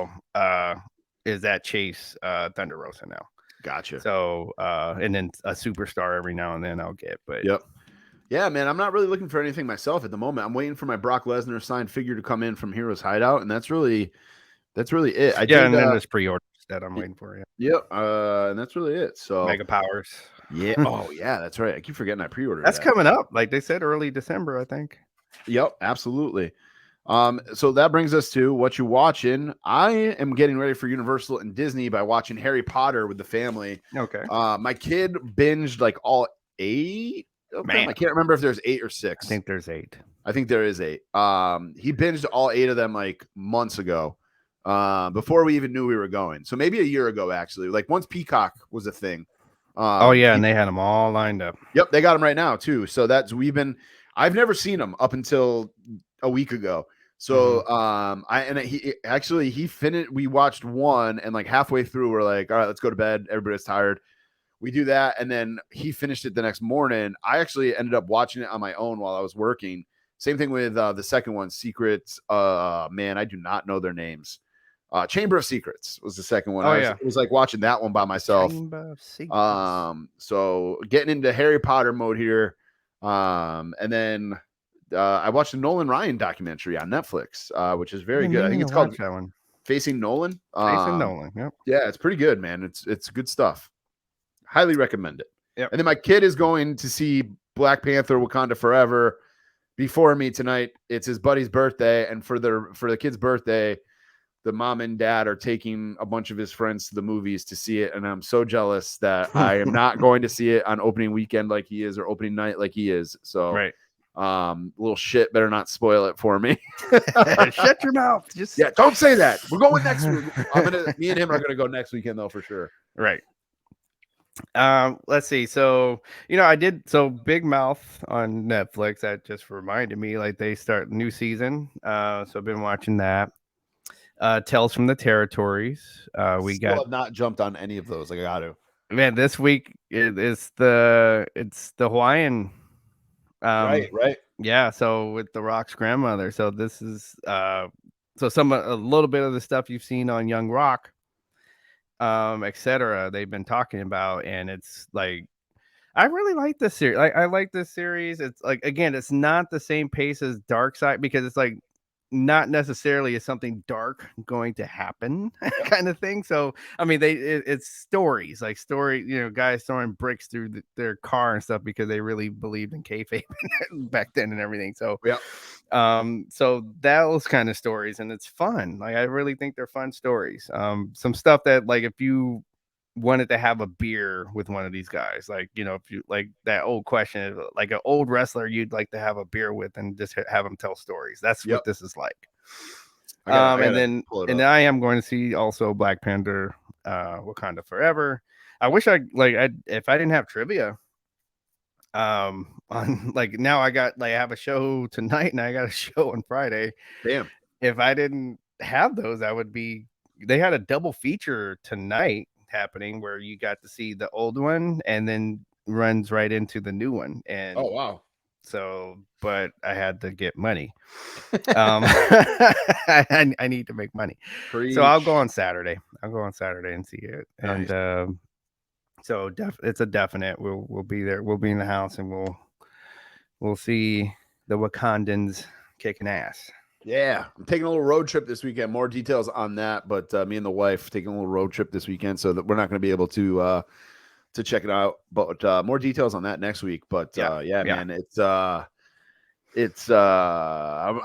that Chase Thunder Rosa now. Gotcha. So and then a superstar every now and then I'll get, but yep. Yeah, man, I'm not really looking for anything myself at the moment. I'm waiting for my Brock Lesnar signed figure to come in from Heroes Hideout, and that's really it. And then there's pre-orders that I'm waiting for. Yep, and that's really it. So Mega Powers. Yeah. Oh, yeah, that's right. I keep forgetting I pre-ordered. That's coming up. Like they said, early December, I think. Yep, absolutely. So that brings us to what you watching. I am getting ready for Universal and Disney by watching Harry Potter with the family. Okay. My kid binged all 8. Man, I can't remember if there's 8 or 6. I think there's 8. I think there is 8. He binged all 8 of them months ago, before we even knew we were going. So maybe a year ago, actually. Once Peacock was a thing. And they had them all lined up. Yep, they got them right now too. So I've never seen them up until a week ago. So he finished. We watched one, and halfway through, we're like, all right, let's go to bed. Everybody's tired. We do that, and then he finished it the next morning. I actually ended up watching it on my own while I was working. Same thing with the second one, Secrets. Man, I do not know their names. Chamber of Secrets was the second one. It was watching that one by myself. Chamber of Secrets. So getting into Harry Potter mode here. And then I watched the Nolan Ryan documentary on Netflix, which is very good. I think it's called that one. Facing Nolan. Facing Nolan. Yep. Yeah, it's pretty good, man. It's good stuff. Highly recommend it. Yep. And then my kid is going to see Black Panther Wakanda Forever before me tonight. It's his buddy's birthday, and for the kid's birthday, the mom and dad are taking a bunch of his friends to the movies to see it, and I'm so jealous that I am not going to see it on opening weekend like he is, or opening night like he is. So right. Little shit better not spoil it for me. Shut your mouth. Don't say that. We're going next week. Me and him are gonna go next weekend though, for sure. Right. Let's see. So I did Big Mouth on Netflix. That just reminded me, they start a new season. So I've been watching that. Tales from the Territories. We have not jumped on any of those. I got to. Man, this week it's the Hawaiian. Right. Yeah. So with The Rock's grandmother. So this is a little bit of the stuff you've seen on Young Rock. Etc. They've been talking about, and it's I really like this series. I like this series. It's again, it's not the same pace as Dark Side, because it's not necessarily is something dark going to happen kind of thing. So I mean, it's stories, like guys throwing bricks through their car and stuff because they really believed in kayfabe back then and everything. So Yeah. So those kind of stories, and it's fun. Like I really think they're fun stories. Some stuff that, like, if you wanted to have a beer with one of these guys, like, if you like that old question, like an old wrestler you'd like to have a beer with and just have them tell stories. That's what this is like. And then I am going to see also Black Panther, Wakanda Forever. I wish if I didn't have trivia, on like now I have a show tonight and I got a show on Friday. Damn. If I didn't have those, they had a double feature tonight happening where you got to see the old one and then runs right into the new one. And oh wow. So, but I had to get money. I need to make money. Preach. So I'll go on Saturday. And see it. Nice. And so it's a definite. We'll be there. We'll be in the house and we'll see the Wakandans kicking ass. Yeah, I'm taking a little road trip this weekend. More details on that, but me and the wife taking a little road trip this weekend, so that we're not going to be able to check it out. But more details on that next week. But man, it's I'm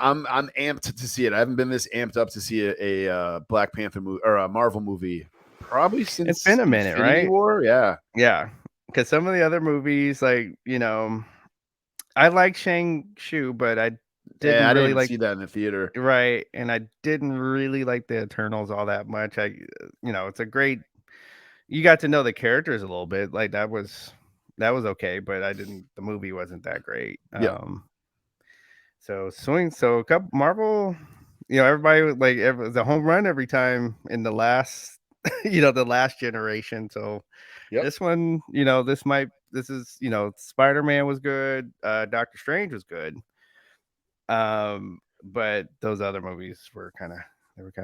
amped to see it. I haven't been this amped up to see a Black Panther movie or a Marvel movie probably since it's been a minute, Infinity right? War. Yeah. Because some of the other movies, like I like Shang-Chi, but I didn't really like see that in the theater, right? And I didn't really like the Eternals all that much. It's a great. You got to know the characters a little bit. Like that was okay, but the movie wasn't that great. Yeah. So a couple Marvel, everybody it was a home run every time in the last, the last generation. So this one, Spider-Man was good. Doctor Strange was good. But those other movies were kind of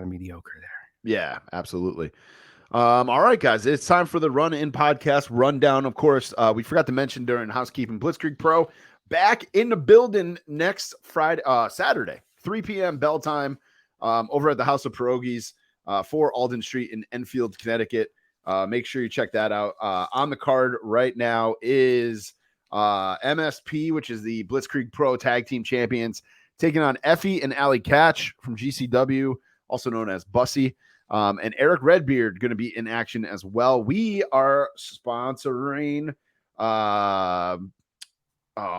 mediocre there. Yeah, absolutely. All right, guys, it's time for the Run-In Podcast rundown. Of course, we forgot to mention during housekeeping, Blitzkrieg Pro back in the building next Saturday, 3 p.m. bell time, over at the House of Pierogies, 4 Alden Street in Enfield, Connecticut. Make sure you check that out. On the card right now is MSP, which is the Blitzkrieg Pro Tag Team Champions, taking on Effie and Allie Catch from GCW, also known as Bussy. And Eric Redbeard going to be in action as well. We are sponsoring. Oh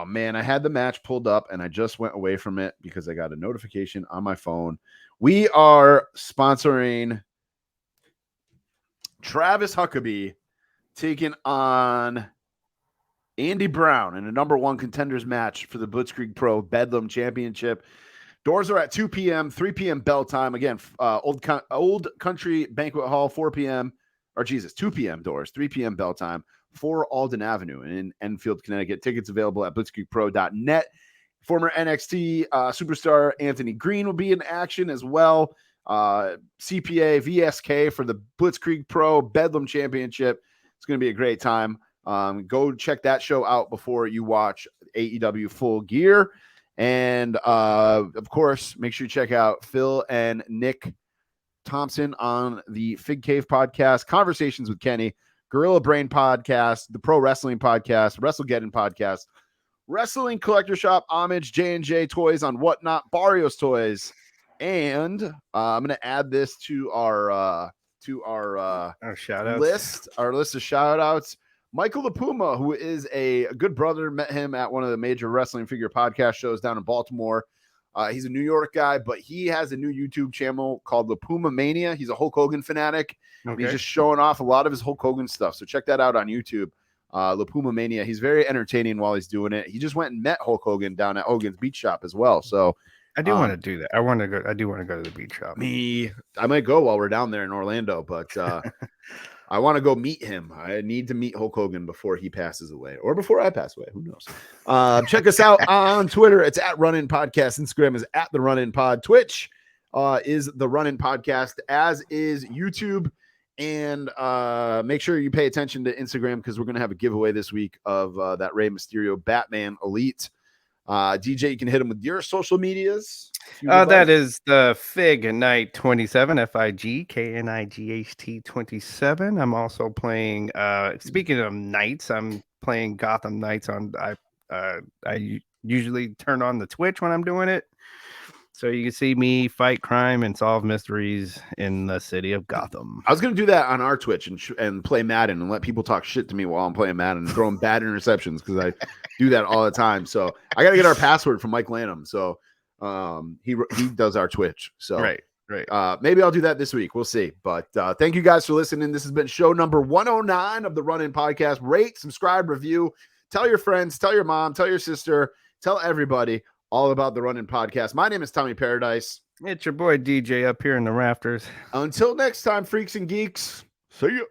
man, I had the match pulled up and I just went away from it because I got a notification on my phone. We are sponsoring Travis Huckabee taking on Andy Brown in a number 1 contenders match for the Blitzkrieg Pro Bedlam Championship. Doors are at 2 p.m., 3 p.m. bell time. Again, Old Country Banquet Hall, 4 p.m. 2 p.m. doors, 3 p.m. bell time, 4 Alden Avenue in Enfield, Connecticut. Tickets available at blitzkriegpro.net. Former NXT superstar Anthony Green will be in action as well. CPA, VSK for the Blitzkrieg Pro Bedlam Championship. It's going to be a great time. Go check that show out before you watch AEW Full Gear. And, of course, make sure you check out Phil and Nick Thompson on the Fig Cave podcast, Conversations with Kenny, Gorilla Brain podcast, the Pro Wrestling podcast, WrestleGeddon podcast, Wrestling Collector Shop, Homage, J&J Toys on Whatnot, Barrios Toys. And I'm going to add this to our shout-outs. list of shout-outs. Michael the Puma, who is a good brother, met him at one of the major wrestling figure podcast shows down in Baltimore. He's a New York guy, but he has a new YouTube channel called The Puma Mania. He's a Hulk Hogan fanatic. Okay. He's just showing off a lot of his Hulk Hogan stuff. So check that out on YouTube. The Puma Mania. He's very entertaining while he's doing it. He just went and met Hulk Hogan down at Hogan's Beach Shop as well. So I do want to do that. I do want to go to the beach shop. I might go while we're down there in Orlando, but I want to go meet him. I need to meet Hulk Hogan before he passes away or before I pass away. Who knows? Check us out on Twitter. It's at Run-In Podcast. Instagram is at the Run-In Pod. Twitch is the Run-In Podcast, as is YouTube. And make sure you pay attention to Instagram because we're going to have a giveaway this week of that Rey Mysterio Batman Elite DJ, you can hit him with your social medias. if you would That like. is the Fig Night 27, FIGKNIGHT 27. I'm also playing. Speaking of nights, I'm playing Gotham Knights on. I usually turn on the Twitch when I'm doing it, so you can see me fight crime and solve mysteries in the city of Gotham. I was going to do that on our Twitch and play Madden and let people talk shit to me while I'm playing Madden and throwing bad interceptions because I do that all the time. So I got to get our password from Mike Lanham. So he does our Twitch. So Right. maybe I'll do that this week. We'll see. But thank you guys for listening. This has been show number 109 of the Run In Podcast. Rate, subscribe, review. Tell your friends, tell your mom, tell your sister, tell everybody all about the Run In Podcast. My name is Tommy Paradise. It's your boy DJ up here in the rafters. Until next time, freaks and geeks. See ya.